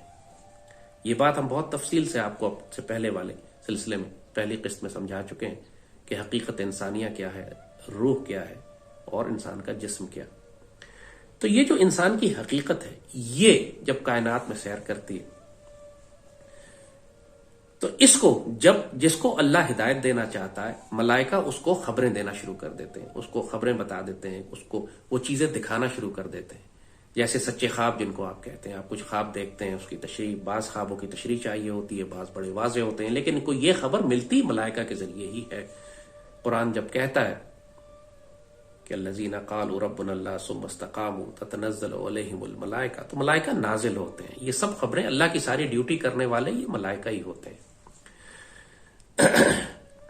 ये बात हम बहुत तफसील से आपको से पहले वाले सिलसिले में, पहली किस्त में समझा चुके हैं कि हकीकत इंसानिया क्या है, रूह क्या है और इंसान का जिस्म क्या। तो ये जो इंसान की हकीकत है, ये जब कायनात में सैर करती है तो इसको जब जिसको अल्लाह हिदायत देना चाहता है, मलाइका उसको खबरें देना शुरू कर देते हैं, उसको खबरें बता देते हैं, उसको वो चीजें दिखाना शुरू कर देते हैं। जैसे सच्चे ख्वाब जिनको आप कहते हैं, आप कुछ ख्वाब देखते हैं, उसकी तशरीह, बाज ख्वाबों की तशरीह चाहिए होती है, बाज बड़े वाजे होते हैं, लेकिन इनको ये खबर मिलती मलाइका के जरिए ही है। कुरान जब कहता है कि अल्लज़ीना क़ालू रब्बुनल्लाह सुम्मा इस्तक़ामू ततनज़्ज़लु अलैहिमुल मलाइका, तो मलाइका नाजिल होते हैं। ये सब खबरें, अल्लाह की सारी ड्यूटी करने वाले ये मलाइका ही होते हैं।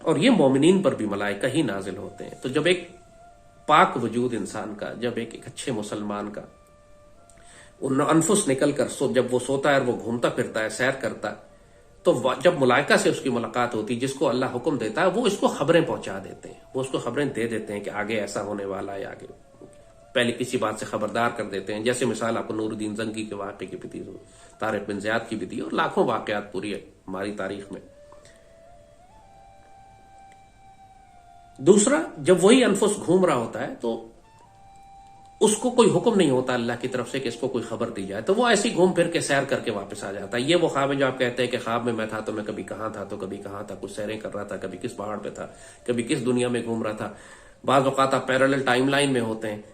और ये मोमिनीन पर भी मलाइका ही नाजिल होते हैं। तो जब एक पाक वजूद इंसान का, जब एक अच्छे मुसलमान का अनफुस निकल कर जब वो सोता है और वो घूमता फिरता है, सैर करता है, तो जब मलाइका से उसकी मुलाकात होती है, जिसको अल्लाह हुक्म देता है, वो इसको खबरें पहुंचा देते हैं, वो उसको खबरें दे देते हैं कि आगे ऐसा होने वाला है, आगे पहले किसी बात से खबरदार कर देते हैं। जैसे मिसाल आपको नूरुद्दीन जंगी के वाक़े की भी दी, तारिक बिन ज़ियाद की भी दी, और लाखों वाक़यात पूरी हमारी तारीख में। दूसरा, जब वही अनफुस घूम रहा होता है तो उसको कोई हुक्म नहीं होता अल्लाह की तरफ से कि इसको कोई खबर दी जाए, तो वो ऐसे ही घूम फिर के सैर करके वापस आ जाता है। ये वो ख्वाब है जो आप कहते हैं कि ख्वाब में मैं था तो मैं कभी कहां था तो कभी कहां था, कुछ सैरें कर रहा था, कभी किस पहाड़ पे था, कभी किस दुनिया में घूम रहा था। बाज़ औक़ात आप पैरेलल टाइमलाइन में होते हैं,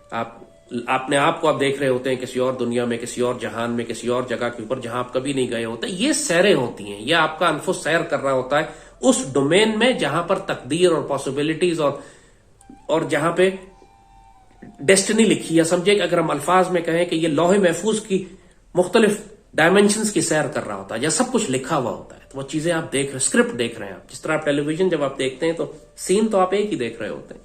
अपने आप को आप देख रहे होते हैं किसी और दुनिया में, किसी और जहान में, किसी और जगह के ऊपर जहां आप कभी नहीं गए होते। ये सैरें होती हैं, ये आपका अनफुस सैर कर रहा होता है उस डोमेन में जहां पर तकदीर और पॉसिबिलिटीज और जहां पे डेस्टिनी लिखी है। समझे कि अगर हम अल्फाज में कहें कि ये लौहे महफूज की मुख्तलिफ डायमेंशंस की सैर कर रहा होता है, या सब कुछ लिखा हुआ होता है, तो वो चीजें आप देख रहे, स्क्रिप्ट देख रहे हैं आप। जिस तरह आप टेलीविजन जब आप देखते हैं तो सीन तो आप एक ही देख रहे होते हैं,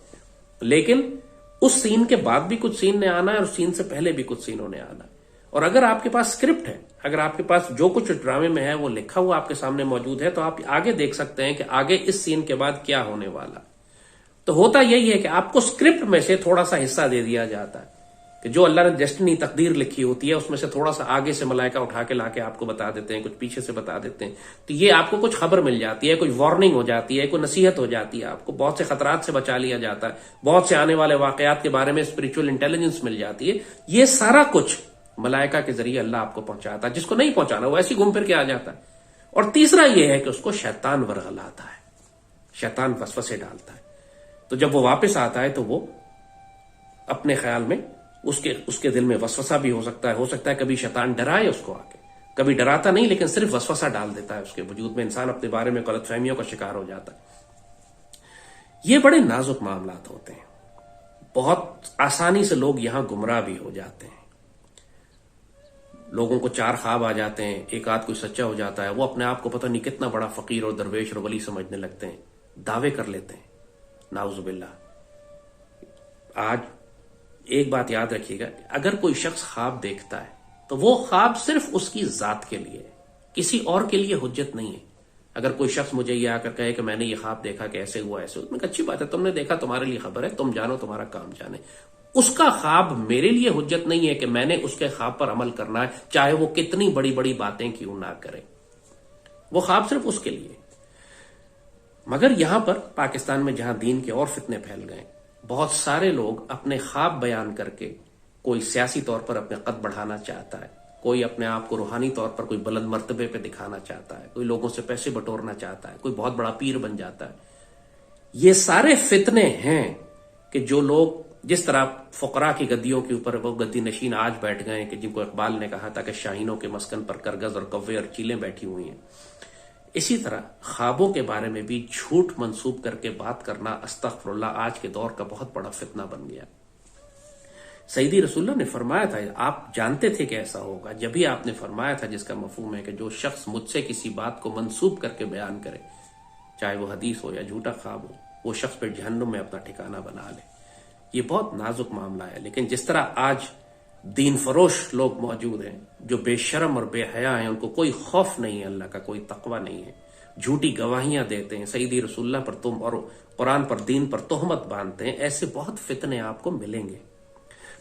लेकिन उस सीन के बाद भी कुछ सीन ने आना है और सीन से पहले भी कुछ सीनों ने आना है। और अगर आपके पास स्क्रिप्ट है, अगर आपके पास जो कुछ ड्रामे में है वो लिखा हुआ आपके सामने मौजूद है, तो आप आगे देख सकते हैं कि आगे इस सीन के बाद क्या होने वाला। तो होता यही है कि आपको स्क्रिप्ट में से थोड़ा सा हिस्सा दे दिया जाता है कि जो अल्लाह ने डेस्टिनी तकदीर लिखी होती है उसमें से थोड़ा सा आगे से मलाइका उठा के लाके आपको बता देते हैं, कुछ पीछे से बता देते हैं। तो ये आपको कुछ खबर मिल जाती है, कुछ वार्निंग हो जाती है, कोई नसीहत हो जाती है, आपको बहुत से खतरात से बचा लिया जाता है, बहुत से आने वाले वाकयात के बारे में स्पिरिचुअल इंटेलिजेंस मिल जाती है। ये सारा कुछ मलाइका के जरिए अल्लाह आपको पहुंचाता है। जिसको नहीं पहुंचाना वो ऐसे घूम फिर के आ जाता है। और तीसरा यह है कि उसको शैतान वरगलाता है, शैतान वसवसे डालता है। तो जब वो वापस आता है तो वो अपने ख्याल में उसके उसके दिल में वसवसा भी हो सकता है कभी शैतान डराए उसको आके, कभी डराता नहीं लेकिन सिर्फ वसवसा डाल देता है उसके वजूद में, इंसान अपने बारे में गलतफहमियों का शिकार हो जाता है। ये बड़े नाजुक मामलात होते हैं, बहुत आसानी से लोग यहां गुमराह भी हो जाते हैं। लोगों को 4 ख्वाब आ जाते हैं, एक आध कोई सच्चा हो जाता है, वो अपने आप को पता नहीं कितना बड़ा फकीर और दरवेश और वली समझने लगते हैं, दावे कर लेते हैं, नाउजुबिल्लाह। आज एक बात याद रखिएगा, अगर कोई शख्स ख्वाब देखता है तो वो ख्वाब सिर्फ उसकी जात के लिए, किसी और के लिए हुज्जत नहीं है। अगर कोई शख्स मुझे ये आकर कहे कि मैंने ये ख्वाब देखा कि ऐसे हुआ ऐसे हुआ, मैं अच्छी बात है, तुमने देखा, तुम्हारे लिए खबर है, तुम जानो, तुम्हारा काम जाने। उसका ख्वाब मेरे लिए हुज्जत नहीं है कि मैंने उसके ख्वाब पर अमल करना है, चाहे वो कितनी बड़ी बड़ी बातें क्यों ना करे। वो ख्वाब सिर्फ उसके लिए। मगर यहां पर पाकिस्तान में जहां दीन के और फितने फैल गए, बहुत सारे लोग अपने ख्वाब बयान करके, कोई सियासी तौर पर अपने कद बढ़ाना चाहता है, कोई अपने आप को रूहानी तौर पर कोई बुलंद मर्तबे पे दिखाना चाहता है, कोई लोगों से पैसे बटोरना चाहता है, कोई बहुत बड़ा पीर बन जाता है। ये सारे फितने हैं कि जो लोग जिस तरह फकरा की गद्दियों के ऊपर वो गद्दी नशीन आज बैठ गए कि जिनको इकबाल ने कहा था कि शाहीनों के मस्कन पर करगज और कव्वे और चीलें बैठी हुई हैं, इसी तरह ख्वाबों के बारे में भी झूठ मंसूब करके बात करना, अस्तगफिरुल्लाह, आज के दौर का बहुत बड़ा फितना बन गया। सईदी रसूलुल्लाह ने फरमाया था, आप जानते थे कि ऐसा होगा, जब भी आपने फरमाया था जिसका मफहूम है कि जो शख्स मुझसे किसी बात को मंसूब करके बयान करे, चाहे वो हदीस हो या झूठा ख्वाब हो, वो शख्स फिर जहन्नुम में अपना ठिकाना बना ले। ये बहुत नाजुक मामला है, लेकिन जिस तरह आज दीन फरोश लोग मौजूद हैं जो बेशरम और बेहया हैं, उनको कोई खौफ नहीं है, अल्लाह का कोई तकवा नहीं है, झूठी गवाहियां देते हैं, सईदी रसूलुल्लाह पर तुम और कुरान पर, दीन पर तोहमत बांधते हैं, ऐसे बहुत फितने आपको मिलेंगे।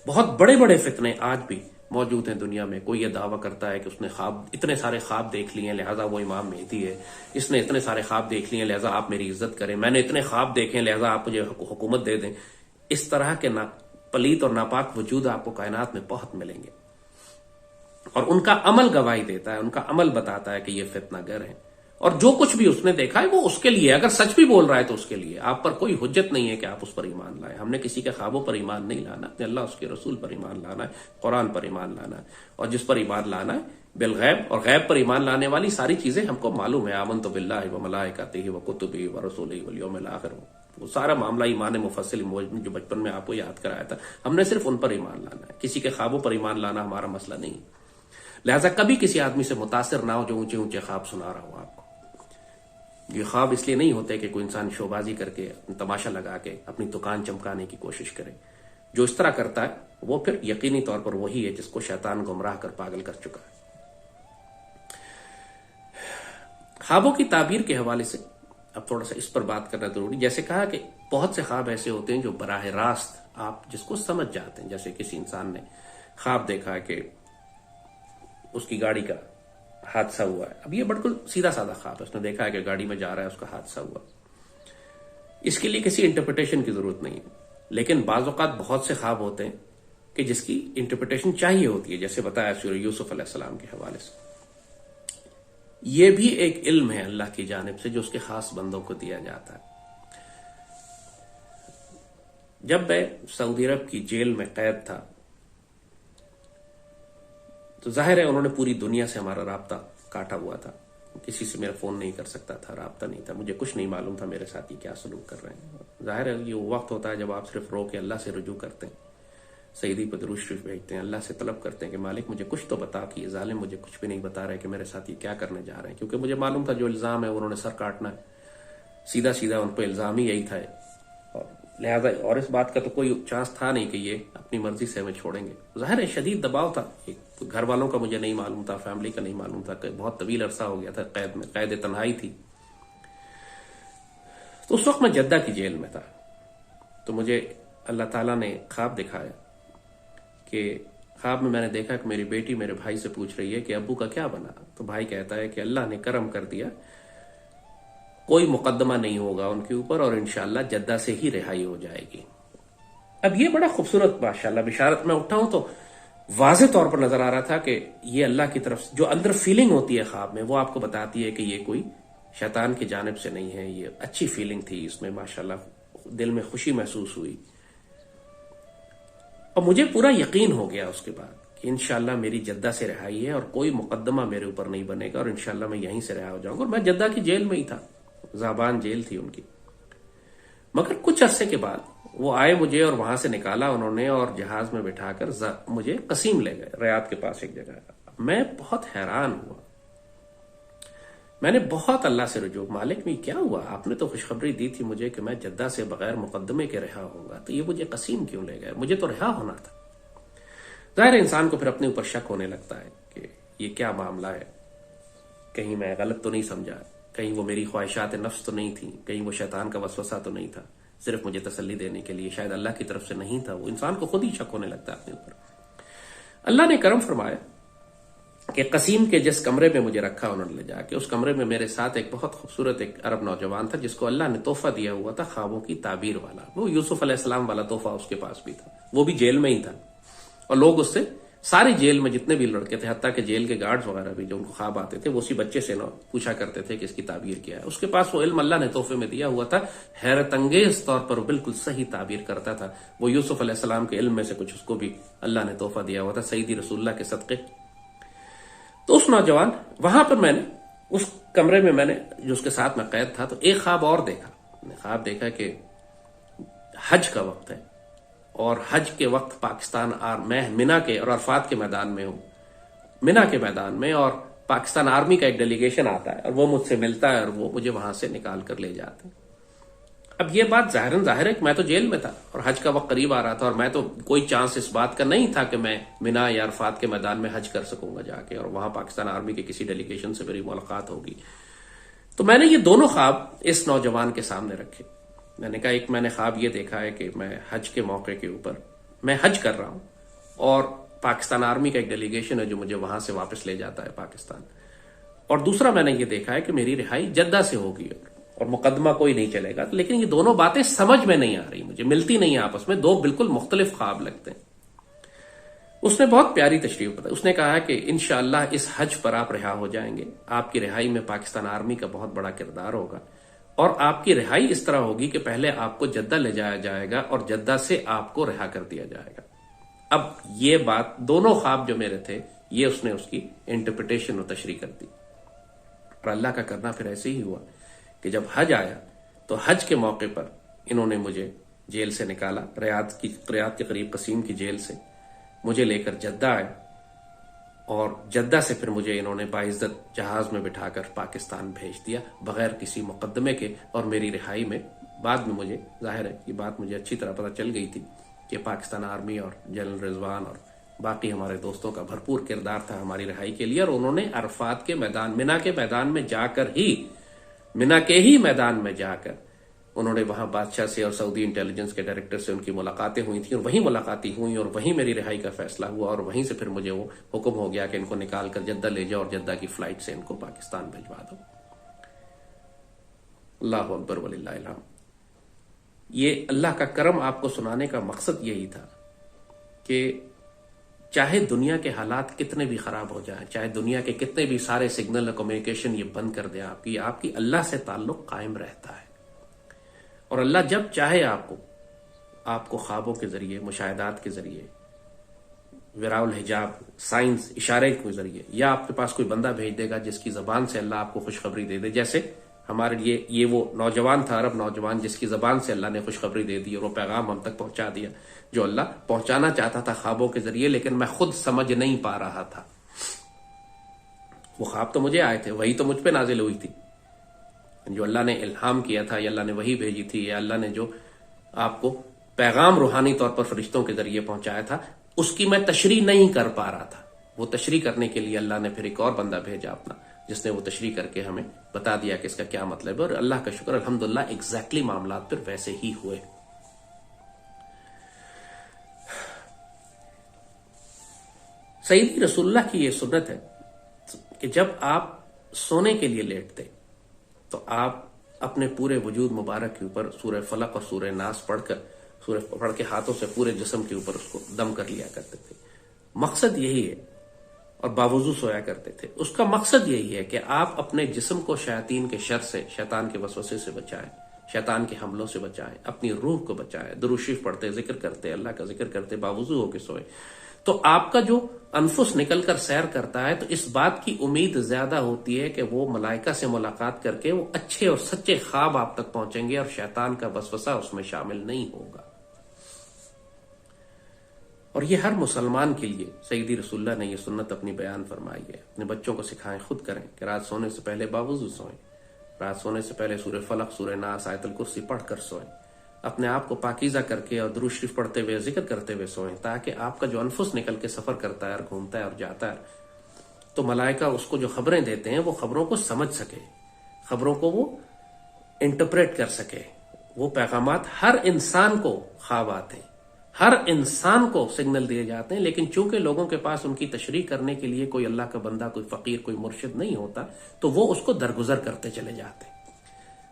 बहुत बड़े बड़े फितने आज भी मौजूद हैं दुनिया में। कोई ये दावा करता है कि उसने ख्वाब, इतने सारे ख्वाब देख लिए हैं लिहाजा वो इमाम मेहदी है, इसने इतने सारे ख्वाब देख लिए हैं लिहाजा आप मेरी इज्जत करें, मैंने इतने ख्वाब देखे हैं लिहाजा आप मुझे हुकूमत दे दें। इस तरह के ना पलीत और नापाक वजूद आपको कायनात में बहुत मिलेंगे, और उनका अमल गवाही देता है, उनका अमल बताता है कि ये फितनागर है, और जो कुछ भी उसने देखा है वो उसके लिए, अगर सच भी बोल रहा है तो उसके लिए। आप पर कोई हुज्जत नहीं है कि आप उस पर ईमान लाए। हमने किसी के ख्वाबों पर ईमान नहीं लाना, अल्लाह उसके रसूल पर ईमान लाना है, कुरान पर ईमान लाना है, और जिस पर ईमान लाना है बिल गैब, और गैब पर ईमान लाने वाली सारी चीजें हमको मालूम है। आमनतु बिल्लाहि व मलाइकातिहि व कुतुबिहि व रसूलिहि वल यौमिल आखिर, वो सारा मामला ईमान मुफस्सिल जो बचपन में आपको याद कराया था, हमने सिर्फ उन पर ईमान लाना है, किसी के ख्वाबों पर ईमान लाना हमारा मसला नहीं। लिहाजा कभी किसी आदमी से मुतासिर ना हो जो ऊंचे ऊंचे ख्वाब सुना रहा हो आपको। ये ख्वाब इसलिए नहीं होते कि कोई इंसान शोबाजी करके, तमाशा लगा के अपनी दुकान चमकाने की कोशिश करे। जो इस तरह करता है वो फिर यकीनी तौर पर वही है जिसको शैतान गुमराह कर पागल कर चुका है। ख्वाबों की ताबीर के हवाले से अब थोड़ा सा इस पर बात करना जरूरी। जैसे कहा कि बहुत से ख्वाब ऐसे होते हैं जो बराह रास्त आप जिसको समझ जाते हैं। जैसे किसी इंसान ने ख्वाब देखा कि उसकी गाड़ी का हादसा हुआ है, अब ये बिल्कुल सीधा साधा ख्वाब है, उसने देखा है कि गाड़ी में जा रहा है, उसका हादसा हुआ। इसके लिए किसी इंटरप्रिटेशन की जरूरत नहीं है, लेकिन बाज़ औक़ात बहुत से ख्वाब होते हैं कि जिसकी इंटरप्रिटेशन चाहिए होती है, जैसे बताया सूरह यूसुफ अलैहिस्सलाम के हवाले से। यह भी एक इल्म है अल्लाह की जानिब से जो उसके खास बंदों को दिया जाता है। जब मैं सऊदी अरब की जेल में कैद था तो जाहिर है उन्होंने पूरी दुनिया से हमारा राब्ता काटा हुआ था, किसी से मेरा फोन नहीं कर सकता था, राब्ता नहीं था, मुझे कुछ नहीं मालूम था मेरे साथी क्या सलूक कर रहे हैं। जाहिर है ये वो वक्त होता है जब आप सिर्फ रो के अल्लाह से रुजू करते हैं, सईदी पर दुरूद शरीफ भेजते हैं, अल्लाह से तलब करते हैं कि मालिक मुझे कुछ तो बता, कि ये जालिम मुझे कुछ भी नहीं बता रहे कि मेरे साथी क्या करने जा रहे हैं। क्योंकि मुझे मालूम था जो इल्जाम है उन्होंने सर काटना है, सीधा सीधा उन पर इल्जाम ही यही था, और लिहाजा और इस बात का तो कोई चांस था नहीं कि ये अपनी मर्जी से हमें छोड़ेंगे। जाहिर है शदीद दबाव था, एक घर वालों का मुझे नहीं मालूम था, फैमिली का नहीं मालूम था, बहुत तवील अरसा हो गया था कैद में, कैद तन्हाई थी। तो उस वक्त मैं जद्दा की जेल में था, तो मुझे अल्लाह ताला ने ख्वाब दिखाया कि ख्वाब में मैंने देखा कि मेरी बेटी मेरे भाई से पूछ रही है कि अब्बू का क्या बना। तो भाई कहता है कि अल्लाह ने करम कर दिया, कोई मुकदमा नहीं होगा उनके ऊपर और इंशाअल्लाह जद्दा से ही रिहाई हो जाएगी। अब ये बड़ा खूबसूरत माशाअल्लाह बिशारत में उठा हूं तो वाज़े तौर पर नजर आ रहा था कि ये अल्लाह की तरफ जो अंदर फीलिंग होती है ख्वाब में वो आपको बताती है कि ये कोई शैतान की जानिब से नहीं है, ये अच्छी फीलिंग थी इसमें, माशाअल्लाह दिल में खुशी महसूस हुई। और मुझे पूरा यकीन हो गया उसके बाद कि इंशाल्लाह मेरी जद्दा से रिहाई है और कोई मुकदमा मेरे ऊपर नहीं बनेगा और इंशाल्लाह मैं यहीं से रिहा हो जाऊंगा। और मैं जद्दा की जेल में ही था, ज़ाबान जेल थी उनकी। मगर कुछ अरसे के बाद वो आए मुझे और वहां से निकाला उन्होंने और जहाज में बिठाकर मुझे कसीम ले गए, रियाद के पास एक जगह। मैं बहुत हैरान हुआ, मैंने बहुत अल्लाह से रुजू, मालिक में क्या हुआ, आपने तो खुशखबरी दी थी मुझे कि मैं जद्दा से बगैर मुकदमे के रिहा होऊंगा, तो ये मुझे कसीम क्यों ले गए, मुझे तो रिहा होना था। जाहिर इंसान को फिर अपने ऊपर शक होने लगता है कि ये क्या मामला है, कहीं मैं गलत तो नहीं समझा, कहीं वो मेरी ख्वाहिशात नफ्स तो नहीं थी, कहीं वो शैतान का वसवसा तो नहीं था, सिर्फ मुझे तसल्ली देने के लिए, शायद अल्लाह की तरफ से नहीं था। वो इंसान को खुद ही शक होने लगता है अपने ऊपर। अल्लाह ने करम फरमाया कि कसीम के जिस कमरे में मुझे रखा उन्होंने ले जाके, उस कमरे में मेरे साथ एक बहुत खूबसूरत एक अरब नौजवान था जिसको अल्लाह ने तोहफा दिया हुआ था ख्वाबों की ताबीर वाला। वो यूसुफ अलैहिस्सलाम वाला तोहफा उसके पास भी था, वो भी जेल में ही था। और लोग उससे, सारी जेल में जितने भी लड़के थे, हत्ता के जेल के गार्ड्स वगैरह भी जो उनको ख्वाब आते थे, वो उसी बच्चे से ना पूछा करते थे कि इसकी ताबीर क्या है। उसके पास वो इल्म अल्लाह ने तोहफे में दिया हुआ था, हैरत अंगेज तौर पर बिल्कुल सही ताबीर करता था। वो यूसुफ अलैहिस्सलाम के इल्म में से कुछ उसको भी अल्लाह ने तोहफा दिया हुआ था, सईदी रसूलुल्लाह के सदक़े। तो उस नौजवान, वहां पर मैंने उस कमरे में, मैंने जो उसके साथ में कैद था, तो एक ख्वाब और देखा। ख्वाब देखा कि हज का वक्त है और हज के वक्त पाकिस्तान मैं मिना के और अरफात के मैदान में हूं, मिना के मैदान में, और पाकिस्तान आर्मी का एक डेलीगेशन आता है और वो मुझसे मिलता है और वो मुझे वहां से निकाल कर ले जाते हैं। अब ये बात जाहिर है कि मैं तो जेल में था और हज का वक्त करीब आ रहा था और मैं तो, कोई चांस इस बात का नहीं था कि मैं मिना या अरफात के मैदान में हज कर सकूंगा जाके और वहां पाकिस्तान आर्मी के किसी डेलीगेशन से मेरी मुलाकात होगी। तो मैंने ये दोनों ख्वाब इस नौजवान के सामने रखे। मैंने कहा, एक मैंने ख्वाब ये देखा है कि मैं हज के मौके के ऊपर मैं हज कर रहा हूं और पाकिस्तान आर्मी का एक डेलीगेशन है जो मुझे वहां से वापस ले जाता है पाकिस्तान। और दूसरा मैंने ये देखा है कि मेरी रिहाई जद्दा से होगी और मुकदमा कोई नहीं चलेगा। लेकिन ये दोनों बातें समझ में नहीं आ रही, मुझे मिलती नहीं है आपस में, दो बिल्कुल मुख्तलिफ ख्वाब लगते हैं। उसने बहुत प्यारी तशरीह बताई। उसने कहा कि इंशाअल्लाह इस हज पर आप रिहा हो जाएंगे, आपकी रिहाई में पाकिस्तान आर्मी का बहुत बड़ा किरदार होगा और आपकी रिहाई इस तरह होगी कि पहले आपको जद्दा ले जाया जाएगा और जद्दा से आपको रिहा कर दिया जाएगा। अब ये बात, दोनों ख्वाब जो मेरे थे, ये उसने उसकी इंटरप्रिटेशन और तशरीह कर दी। और अल्लाह का करना फिर ऐसे ही हुआ कि जब हज आया तो हज के मौके पर इन्होंने मुझे जेल से निकाला, रियाद के करीब कसीम की जेल से मुझे लेकर जद्दा आए और जद्दा से फिर मुझे इन्होंने बाइज्जत जहाज में बिठाकर पाकिस्तान भेज दिया बगैर किसी मुकदमे के। और मेरी रिहाई में बाद में मुझे, जाहिर है ये बात मुझे अच्छी तरह पता चल गई थी कि पाकिस्तान आर्मी और जनरल रिजवान और बाकी हमारे दोस्तों का भरपूर किरदार था हमारी रिहाई के लिए। और उन्होंने अरफात के मैदान, मिना के मैदान में जाकर ही, मिना के ही मैदान में जाकर उन्होंने वहां बादशाह से और सऊदी इंटेलिजेंस के डायरेक्टर से उनकी मुलाकातें हुई थी और वहीं मुलाकातें हुई और वहीं मेरी रिहाई का फैसला हुआ और वहीं से फिर मुझे वो हुक्म हो गया कि इनको निकाल कर जद्दा ले जाओ और जद्दा की फ्लाइट से इनको पाकिस्तान भिजवा दो। अल्लाह अकबर वलिल्लाहिल हम्द। ये अल्लाह का करम आपको सुनाने का मकसद यही था कि चाहे दुनिया के हालात कितने भी खराब हो जाए, चाहे दुनिया के कितने भी सारे सिग्नल और कम्युनिकेशन ये बंद कर दे, आपकी अल्लाह से ताल्लुक कायम रहता है। और अल्लाह जब चाहे आपको ख्वाबों के जरिए, मुशाहिदात के जरिए, विराउल हिजाब, साइंस, इशारे के जरिए, या आपके पास कोई बंदा भेज देगा जिसकी जबान से अल्लाह आपको खुशखबरी दे दे। जैसे हमारे लिए ये वो नौजवान था, अरब नौजवान, जिसकी जबान से अल्लाह ने खुशखबरी दे दी और वो पैगाम हम तक पहुंचा दिया जो अल्लाह पहुंचाना चाहता था ख्वाबों के जरिए, लेकिन मैं खुद समझ नहीं पा रहा था। वो ख्वाब तो मुझे आए थे, वही तो मुझ पे नाजिल हुई थी, जो अल्लाह ने इल्हाम किया था, या अल्लाह ने वही भेजी थी, या अल्लाह ने जो आपको पैगाम रूहानी तौर पर फरिश्तों के जरिए पहुंचाया था, उसकी मैं तशरीह नहीं कर पा रहा था। वो तशरीह करने के लिए अल्लाह ने फिर एक और बंदा भेजा अपना, जिसने वो तशरीह करके हमें बता दिया कि इसका क्या मतलब है। और अल्लाह का शुक्र, अल्हम्दुलिल्लाह, एग्जैक्टली मामला फिर वैसे ही हुए। सईदी रसूलुल्लाह की ये सुन्नत है कि जब आप सोने के लिए लेटते तो आप अपने पूरे वजूद मुबारक के ऊपर सूरह फलक और सूरह नास पढ़ के हाथों से पूरे जिस्म के ऊपर उसको दम कर लिया करते थे। मकसद यही है, और बावजूद सोया करते थे। उसका मकसद यही है कि आप अपने जिस्म को शैतान के शर से, शैतान के वसवसे से बचाएं, शैतान के हमलों से बचाएं, अपनी रूह को बचाएं, दुरूद शरीफ पढ़ते, जिक्र करते, अल्लाह का जिक्र करते, बावुज़ू होके सोए। तो आपका जो अनफुस निकलकर सैर करता है तो इस बात की उम्मीद ज्यादा होती है कि वो मलाइका से मुलाकात करके वो अच्छे और सच्चे ख्वाब आप तक पहुंचेंगे और शैतान का वसवसा उसमें शामिल नहीं होगा। और ये हर मुसलमान के लिए सईदी रसूलुल्लाह ने ये सुन्नत अपनी बयान फरमाई है। अपने बच्चों को सिखाएं, खुद करें कि रात सोने से पहले बावुज़ू सोएं, रात सोने से पहले सूरह फलक, सूरह नास, आयतुल कुर्सी पढ़कर सोएं, अपने आप को पाकीज़ा करके और दुरूद शरीफ पढ़ते हुए, जिक्र करते हुए सोएं, ताकि आपका जो अनफुस निकल के सफर करता है और घूमता है और जाता है तो मलाइका उसको जो खबरें देते हैं वो खबरों को समझ सके, खबरों को वो इंटरप्रेट कर सके। वो पैगामात हर इंसान को ख्वाब आते हैं, हर इंसान को सिग्नल दिए जाते हैं, लेकिन चूंकि लोगों के पास उनकी तशरीह करने के लिए कोई अल्लाह का बंदा, कोई फकीर, कोई मुर्शिद नहीं होता तो वो उसको दरगुजर करते चले जाते हैं।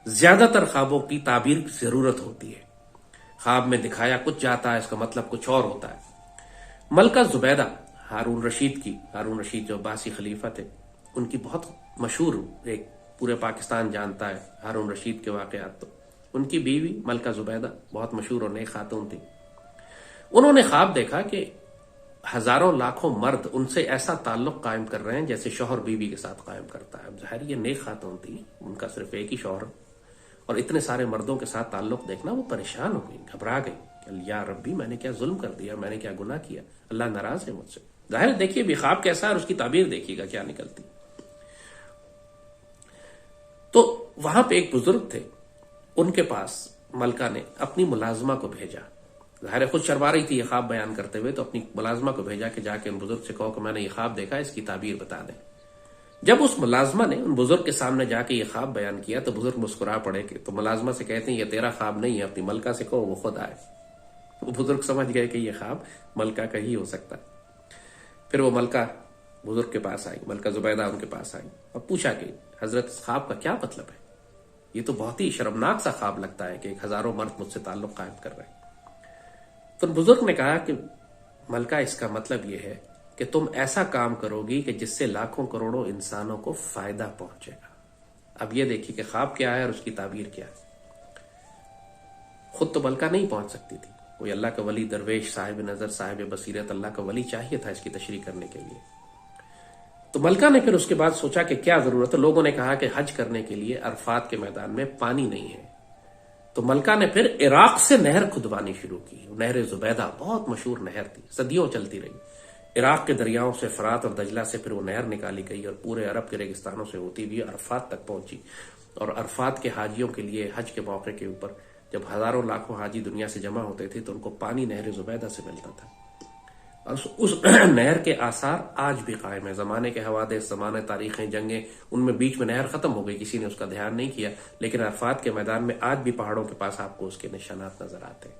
ज्यादातर ख्वाबों की ताबीर की जरूरत होती है। ख्वाब में दिखाया कुछ जाता है, इसका मतलब कुछ और होता है। मलका जुबैदा हारून रशीद जो अब्बासी खलीफा थे, उनकी बहुत मशहूर, एक पूरे पाकिस्तान जानता है हारून रशीद के वाकयात। तो उनकी बीवी मलका जुबैदा बहुत मशहूर और नेक खातून थी। उन्होंने ख्वाब देखा कि हजारों लाखों मर्द उनसे ऐसा ताल्लुक कायम कर रहे हैं जैसे शौहर बीवी के साथ कायम करता है। अब जाहिर ये नेक खातून थी, उनका सिर्फ एक ही शौहर और इतने सारे मर्दों के साथ ताल्लुक देखना, वो परेशान हो गई, घबरा गई। या रब्बी, मैंने क्या जुल्म कर दिया, मैंने क्या गुनाह किया, अल्लाह नाराज है मुझसे। जाहिर देखिए भी ख्वाब कैसा है और उसकी ताबीर देखिएगा क्या निकलती। तो वहां पे एक बुजुर्ग थे, उनके पास मलका ने अपनी मुलाजमा को भेजा। जाहिर खुद शर्मा रही थी ये ख्वाब बयान करते हुए, तो अपनी मुलाजमा को भेजा कि जाके उन बुजुर्ग से कहो कि मैंने ये ख्वाब देखा, इसकी ताबीर बता दें। जब उस मुलाजमा ने उन बुजुर्ग के सामने जाके ये ख्वाब बयान किया तो बुजुर्ग मुस्कुरा पड़े। कि तो मुलाजमा से कहते हैं ये तेरा ख्वाब नहीं है, अपनी मलका से कहो वो खुद आए। वो बुजुर्ग समझ गए कि ये ख्वाब मलका का ही हो सकता है। फिर वो मलका बुजुर्ग के पास आई, मलका जुबैदा उनके पास आई और पूछा कि हजरत, इस ख्वाब का क्या मतलब है? ये तो बहुत ही शर्मनाक सा ख्वाब लगता है कि हजारों मर्द मुझसे ताल्लुक कायम कर रहे हैं। तो बुजुर्ग ने कहा कि मलका, इसका मतलब यह है कि तुम ऐसा काम करोगी कि जिससे लाखों करोड़ों इंसानों को फायदा पहुंचेगा। अब ये देखिए कि ख्वाब क्या है और उसकी ताबीर क्या है। खुद तो मलका नहीं पहुंच सकती थी, कोई अल्लाह का वली, दरवेश, साहिब नजर, साहिब बसीरत, अल्लाह का वली चाहिए था इसकी तशरीह करने के लिए। तो मलका ने फिर उसके बाद सोचा कि क्या जरूरत है। लोगों ने कहा कि हज करने के लिए अरफात के मैदान में पानी नहीं है। तो मलका ने फिर इराक से नहर खुदवानी शुरू की। नहर जुबैदा बहुत मशहूर नहर थी, सदियों चलती रही। इराक के दरियाओं से, फरात और दजला से फिर वो नहर निकाली गई और पूरे अरब के रेगिस्तानों से होती हुई अरफात तक पहुंची। और अरफात के हाजियों के लिए हज के मौके के ऊपर जब हजारों लाखों हाजी दुनिया से जमा होते थे तो उनको पानी नहर जुबैदा से मिलता था। और उस नहर के आसार आज भी कायम है। जमाने के हवादे, जमाने, तारीखें, जंगें, उनमें बीच में नहर खत्म हो गई, किसी ने उसका ध्यान नहीं किया, लेकिन अरफात के मैदान में आज भी पहाड़ों के पास आपको उसके निशानात नजर आते हैं।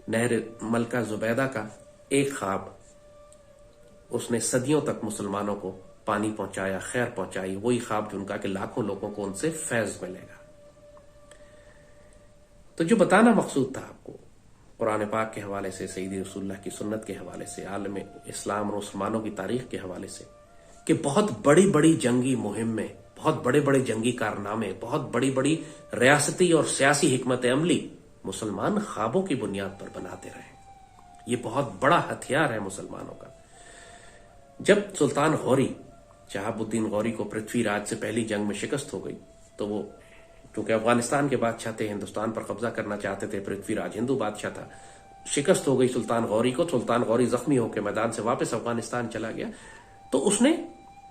नहर मलका जुबैदा का एक ख्वाब, उसने सदियों तक मुसलमानों को पानी पहुंचाया, खैर पहुंचाई। वही ख्वाब जो उनका कि लाखों लोगों को उनसे फैज मिलेगा। तो जो बताना मकसूद था आपको कुरान पाक के हवाले से, सईदी रसूलुल्लाह की सुन्नत के हवाले से, आलम इस्लाम और मुसलमानों की तारीख के हवाले से, कि बहुत बड़ी बड़ी जंगी मुहिमें, बहुत बड़े बड़े जंगी कारनामे, बहुत बड़ी बड़ी रियासती और सियासी हिकमत अमली मुसलमान ख्वाबों की बुनियाद पर बनाते रहे। ये बहुत बड़ा हथियार है मुसलमानों का। जब सुल्तान गौरी, शहाबुद्दीन गौरी को पृथ्वीराज से पहली जंग में शिकस्त हो गई तो वो, क्योंकि अफगानिस्तान के बादशाह थे, हिंदुस्तान पर कब्जा करना चाहते थे, पृथ्वीराज हिंदू बादशाह था, शिकस्त हो गई सुल्तान गौरी को। सुल्तान गौरी जख्मी होकर मैदान से वापस अफगानिस्तान चला गया। तो उसने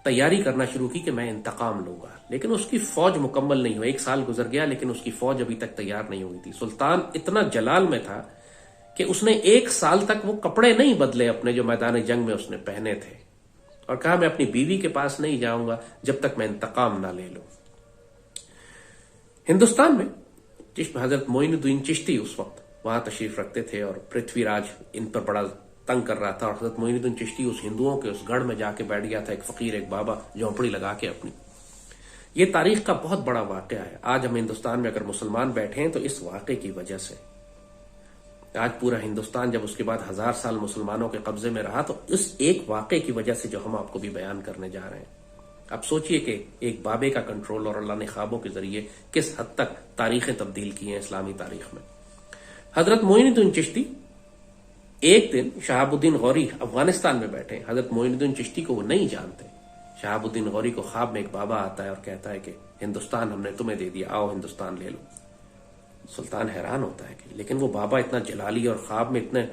तैयारी करना शुरू की कि मैं इंतकाम लूंगा, लेकिन उसकी फौज मुकम्मल नहीं हुई। 1 साल गुजर गया लेकिन उसकी फौज अभी तक तैयार नहीं हुई थी। सुल्तान इतना जलाल में था कि उसने 1 साल तक वो कपड़े नहीं बदले अपने जो मैदान जंग में उसने पहने थे, और कहा मैं अपनी बीवी के पास नहीं जाऊंगा जब तक मैं इंतकाम ना ले लूं। हिंदुस्तान में हजरत मोइनुद्दीन चिश्ती उस वक्त वहां तशरीफ रखते थे और पृथ्वीराज इन पर बड़ा तंग कर रहा था। और हजरत मोइनुद्दीन चिश्ती उस हिंदुओं के उस गढ़ में जाके बैठ गया था, एक फकीर, एक बाबा, झोंपड़ी लगा के अपनी। ये तारीख का बहुत बड़ा वाकया है। आज हम हिंदुस्तान में अगर मुसलमान बैठे हैं तो इस वाकये की वजह से। आज पूरा हिंदुस्तान जब उसके बाद 1000 साल मुसलमानों के कब्जे में रहा तो इस एक वाकये की वजह से जो हम आपको भी बयान करने जा रहे हैं। आप सोचिए कि एक बाबे का कंट्रोल और अल्लाह ने ख्वाबों के जरिए किस हद तक तारीखें तब्दील की हैं इस्लामी तारीख में। हजरत मोइनुद्दीन चिश्ती एक दिन शहाबुद्दीन गौरी अफगानिस्तान में बैठे, हजरत मोइनुद्दीन चिश्ती को वो नहीं जानते। शहाबुद्दीन गौरी को ख्वाब में एक बाबा आता है और कहता है कि हिंदुस्तान हमने तुम्हें दे दिया, आओ हिंदुस्तान ले लो। सुल्तान हैरान होता है कि लेकिन वो बाबा इतना जलाली और ख्वाब में इतने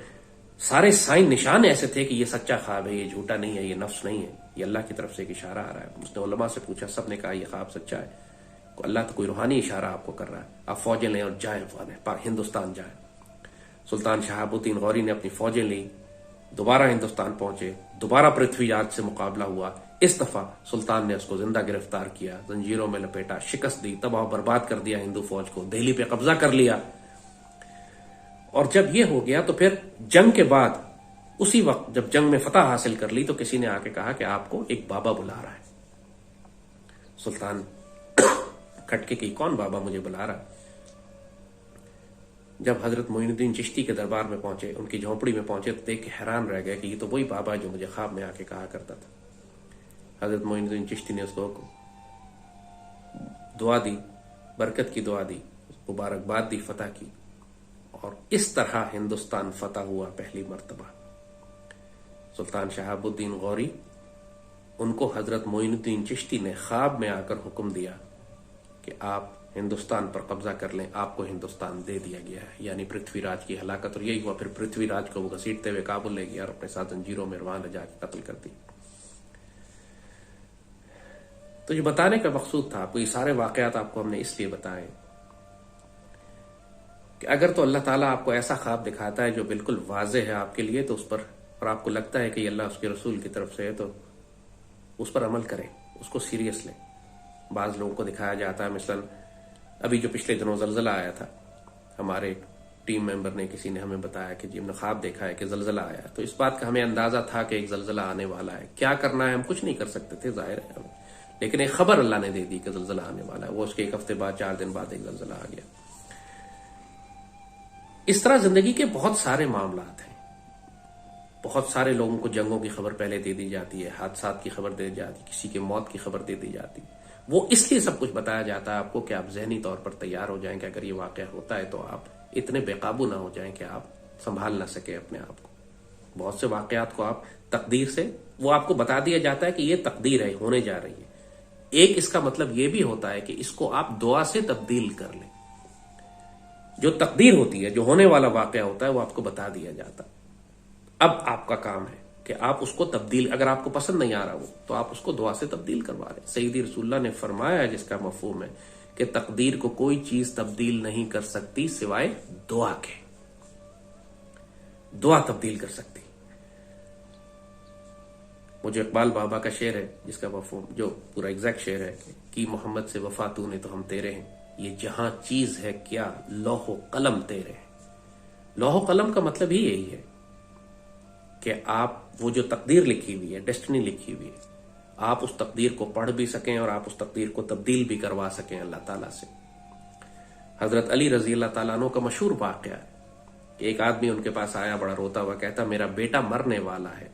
सारे साइन निशान ऐसे थे कि ये सच्चा ख्वाब है, ये झूठा नहीं है, ये नफ्स नहीं है, ये अल्लाह की तरफ से एक इशारा आ रहा है। उसने उलमा से पूछा, सबने कहा ये ख्वाब सच्चा है, अल्लाह तो कोई रूहानी इशारा आपको कर रहा है, आप फौजें लें और जाए हिंदुस्तान जाए। सुल्तान शहाबुद्दीन गौरी ने अपनी फौजें ली, दोबारा हिंदुस्तान पहुंचे, दोबारा पृथ्वीराज से मुकाबला हुआ। इस दफा सुल्तान ने उसको जिंदा गिरफ्तार किया, जंजीरों में लपेटा, शिकस्त दी, तबाह बर्बाद कर दिया हिंदू फौज को, दिल्ली पे कब्जा कर लिया। और जब ये हो गया तो फिर जंग के बाद उसी वक्त जब जंग में फतह हासिल कर ली तो किसी ने आके कहा कि आपको एक बाबा बुला रहा है। सुल्तान खटके की, कौन बाबा मुझे बुला रहा है? जब हजरत मोइनुद्दीन चिश्ती के दरबार में पहुंचे, उनकी झोंपड़ी में पहुंचे तो देख के हैरान रह गए कि ये तो वही बाबा है जो मुझे ख्वाब में आके कहा करता था। हजरत मोइनुद्दीन चिश्ती ने उसको दुआ दी, बरकत की दुआ दी, मुबारकबाद दी फतह की, और इस तरह हिंदुस्तान फतह हुआ पहली मर्तबा। सुल्तान शहाबुद्दीन गौरी, उनको हजरत मोइनुद्दीन चिश्ती ने ख्वाब में आकर हुक्म दिया कि आप हिंदुस्तान पर कब्जा कर लें, आपको हिंदुस्तान दे दिया गया है, यानी पृथ्वीराज की हलाकत। और यही हुआ, फिर पृथ्वीराज को वो घसीटते हुए काबुल ले गया और अपने साथ जंजीरों में रवान ले जाकर कत्ल कर दी। तो ये बताने का मकसूद था आपको, ये सारे वाकयात आपको हमने इसलिए बताए कि अगर तो अल्लाह ताला आपको ऐसा ख्वाब दिखाता है जो बिल्कुल वाज़ेह है आपके लिए, तो उस पर, और आपको लगता है कि अल्लाह उसके रसूल की तरफ से है, तो उस पर अमल करें, उसको सीरियस लें। बाज लोगों को दिखाया जाता है, मिसलन अभी जो पिछले दिनों जलजला आया था, हमारे टीम मेंबर ने, किसी ने हमें बताया कि जी हमने ख्वाब देखा है कि जलजला आया है। तो इस बात का हमें अंदाजा था कि एक जलजला आने वाला है। क्या करना है हम कुछ नहीं कर सकते थे, जाहिर है हमें, लेकिन एक खबर अल्लाह ने दे दी कि जलजला आने वाला है। वो उसके एक हफ्ते बाद, 4 दिन बाद एक जलजला आ गया। इस तरह जिंदगी के बहुत सारे मामलात हैं। बहुत सारे लोगों को जंगों की खबर पहले दे दी जाती है, हादसात की खबर दे दी जाती है, किसी की मौत की खबर दे दी जाती है। वो इसलिए सब कुछ बताया जाता है आपको कि आप जहनी तौर पर तैयार हो जाएं कि अगर ये वाकया होता है तो आप इतने बेकाबू ना हो जाएं कि आप संभाल ना सके अपने आप को। बहुत से वाकयात को आप तकदीर से, वो आपको बता दिया जाता है कि ये तकदीर है, होने जा रही है। एक इसका मतलब ये भी होता है कि इसको आप दुआ से तब्दील कर लें। जो तकदीर होती है, जो होने वाला वाकया होता है, वो आपको बता दिया जाता है। अब आपका काम है कि आप उसको तब्दील, अगर आपको पसंद नहीं आ रहा वो, तो आप उसको दुआ से तब्दील करवा रहे। सईदी रसूलुल्लाह ने फरमाया है, जिसका मफहूम है कि तकदीर को कोई चीज तब्दील नहीं कर सकती सिवाय दुआ के। दुआ तब्दील कर सकती। मुझे इकबाल बाबा का शेर है जिसका मफहूम, जो पूरा एग्जैक्ट शेर है कि मोहम्मद से वफा तूने तो हम तेरे हैं, ये जहां चीज है क्या लौहो कलम तेरे हैं। लौहो कलम का मतलब ही यही है कि आप वो जो तकदीर लिखी हुई है, डेस्टिनी लिखी हुई है, आप उस तकदीर को पढ़ भी सकें और आप उस तकदीर को तब्दील भी करवा सकें अल्लाह ताला से। हजरत अली रजी अल्लाह ताला अन्हु का मशहूर वाकया है, एक आदमी उनके पास आया बड़ा रोता हुआ, कहता मेरा बेटा मरने वाला है,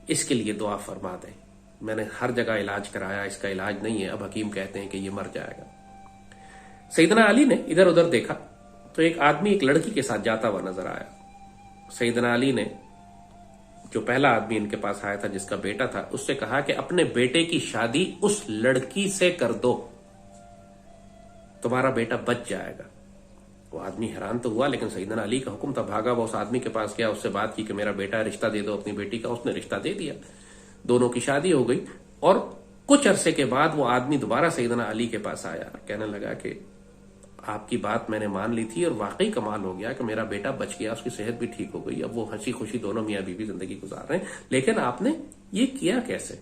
इसके लिए दुआ फरमा दें। मैंने हर जगह इलाज कराया, इसका इलाज नहीं है, अब हकीम कहते हैं कि ये मर जाएगा। सैयदना अली ने इधर उधर देखा तो एक आदमी एक लड़की के साथ जाता हुआ नजर आया। सैयदना अली ने, जो पहला आदमी इनके पास आया था जिसका बेटा था, उससे कहा कि अपने बेटे की शादी उस लड़की से कर दो, तुम्हारा बेटा बच जाएगा। वो आदमी हैरान तो हुआ, लेकिन सैयदना अली का हुक्म था, भागा वो उस आदमी के पास गया, उससे बात की कि मेरा बेटा, रिश्ता दे दो अपनी बेटी का। उसने रिश्ता दे दिया, दोनों की शादी हो गई। और कुछ अरसे के बाद वो आदमी दोबारा सैयदना अली के पास आया, कहने लगा कि आपकी बात मैंने मान ली थी और वाकई कमाल हो गया कि मेरा बेटा बच गया, उसकी सेहत भी ठीक हो गई, अब वो हंसी खुशी दोनों मियां बीवी जिंदगी गुजार रहे हैं, लेकिन आपने ये किया कैसे?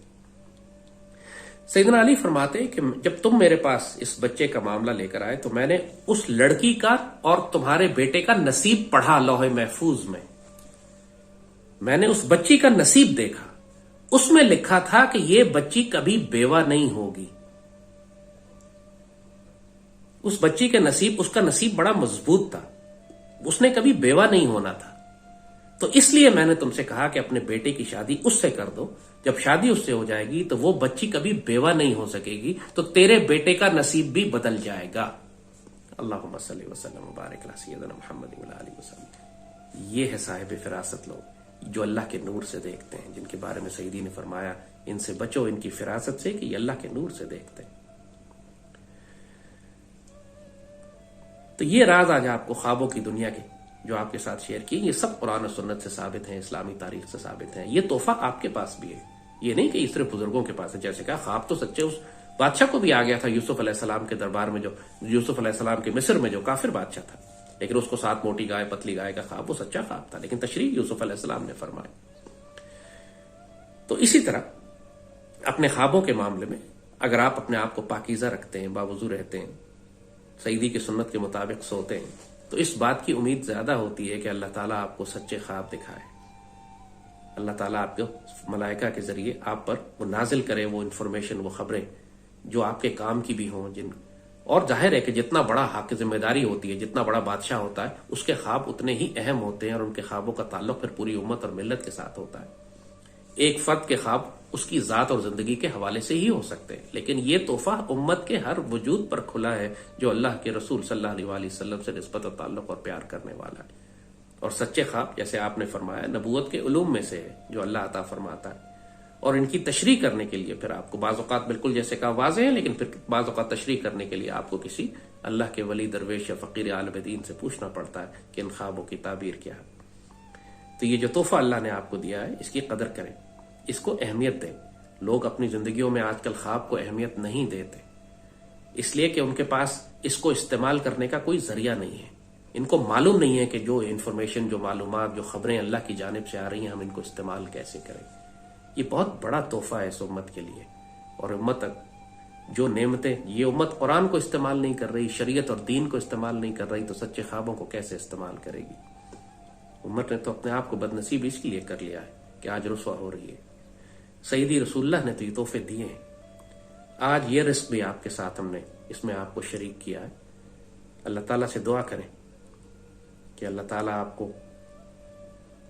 सैयदना अली फरमाते कि जब तुम मेरे पास इस बच्चे का मामला लेकर आए तो मैंने उस लड़की का और तुम्हारे बेटे का नसीब पढ़ा लौहे महफूज में। मैंने उस बच्ची का नसीब देखा, उसमें लिखा था कि ये बच्ची कभी बेवा नहीं होगी। उस बच्ची के नसीब, उसका नसीब बड़ा मजबूत था, उसने कभी बेवा नहीं होना था। तो इसलिए मैंने तुमसे कहा कि अपने बेटे की शादी उससे कर दो जब शादी उससे हो जाएगी तो वो बच्ची कभी बेवा नहीं हो सकेगी, तो तेरे बेटे का नसीब भी बदल जाएगा। अल्लाहुम्मा सल्ली व सल्लिम व बारिक अला सय्यिदिना मुहम्मद व आलिहि वसल्लम। ये है साहिब फिरासत लोग जो अल्लाह के नूर से देखते हैं, जिनके बारे में सईदी ने फरमाया इनसे बचो, इनकी फिरासत से, कि ये अल्लाह के नूर से देखते हैं। तो ये राज आज आपको ख्वाबों की दुनिया के जो आपके साथ शेयर किए, ये सब कुरान और सुन्नत से साबित हैं, इस्लामी तारीख से साबित हैं। ये तोहफा आपके पास भी है, ये नहीं कि ये सिर्फ बुजुर्गों के पास है। जैसे कहा ख्वाब तो सच्चे उस बादशाह को भी आ गया था यूसुफ अलैहिस्सलाम के दरबार में, जो यूसुफ अलैहिस्सलाम के मिस्र में जो काफिर बादशाह था, लेकिन उसको 7 मोटी गाय पतली गाय का ख्वाब, वो सच्चा ख्वाब था, लेकिन तशरीह यूसुफ अलैहिस्सलाम ने फरमाई। तो इसी तरह अपने ख्वाबों के मामले में अगर आप अपने आप को पाकीज़ा रखते हैं, बावजू रहते हैं, सईदी की सुन्नत के मुताबिक सोते हैं, तो इस बात की उम्मीद ज्यादा होती है कि अल्लाह ताला आपको सच्चे ख्वाब दिखाए, अल्लाह ताला आपको मलाइका के जरिए आप पर वो नाजिल करे वो इंफॉर्मेशन, वो खबरें जो आपके काम की भी हों। जिन और जाहिर है कि जितना बड़ा हक जिम्मेदारी होती है, जितना बड़ा बादशाह होता है, उसके ख्वाब उतने ही अहम होते हैं और उनके ख्वाबों का ताल्लुक फिर पूरी उम्मत और मिल्लत के साथ होता है। एक फर्द के ख्वाब उसकी जात और जिंदगी के हवाले से ही हो सकते हैं, लेकिन ये तोहफा उम्मत के हर वजूद पर खुला है जो अल्लाह के रसूल सल्लल्लाहु अलैहि वसल्लम से निस्बत और ताल्लुक और प्यार करने वाला है। और सच्चे ख्वाब, जैसे आपने फरमाया, नबूवत के उलूम में से है जो अल्लाह अता फरमाता है, और इनकी तशरीह करने के लिए फिर आपको बाज़ औक़ात बिल्कुल जैसे कहा वाज़ेह है, लेकिन फिर बाज़ औक़ात तशरीह करने के लिए आपको किसी अल्लाह के वली, दरवेश या फ़कीर आलिम दीन से पूछना पड़ता है कि इन ख्वाबों की ताबीर क्या है। तो ये जो तोहफा अल्लाह ने आपको दिया है, इसकी कदर करें, इसको अहमियत दें। लोग अपनी जिंदगियों में आजकल ख्वाब को अहमियत नहीं देते, इसलिए कि उनके पास इसको इस्तेमाल करने का कोई जरिया नहीं है। इनको मालूम नहीं है कि जो इंफॉर्मेशन, जो मालूमात, जो खबरें अल्लाह की जानिब से आ रही हैं, हम इनको इस्तेमाल कैसे करें। ये बहुत बड़ा तोहफा है इस उम्मत के लिए। और उम्मत जो नेमतें, ये उम्मत कुरान को इस्तेमाल नहीं कर रही, शरीयत और दीन को इस्तेमाल नहीं कर रही, तो सच्चे ख्वाबों को कैसे इस्तेमाल करेगी। उम्मत ने तो अपने आप को बदनसीब इसलिए कर लिया है कि आज रुसवा हो रही है। सईदी रसूलुल्लाह ने तो ये तोहफे दिए हैं, आज ये रिस्क भी आपके साथ हमने इसमें आपको शरीक किया है। अल्लाह ताला से दुआ करें कि अल्लाह ताला आपको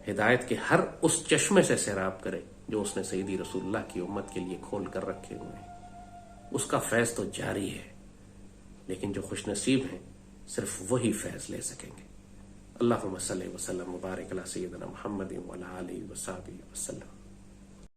हिदायत के हर उस चश्मे से सैराब करे जो उसने सईदी रसूलुल्लाह की उम्मत के लिए खोल कर रखे हुए हैं। उसका फैज़ तो जारी है, लेकिन जो खुशनसीब हैं सिर्फ वही फैज़ ले सकेंगे। अल्लाहुम्मा सल्ली व सल्लिम व बारिक अला सय्यिदिना मुहम्मदिन व अला आलिहि व सहाबिहि वसल्लम।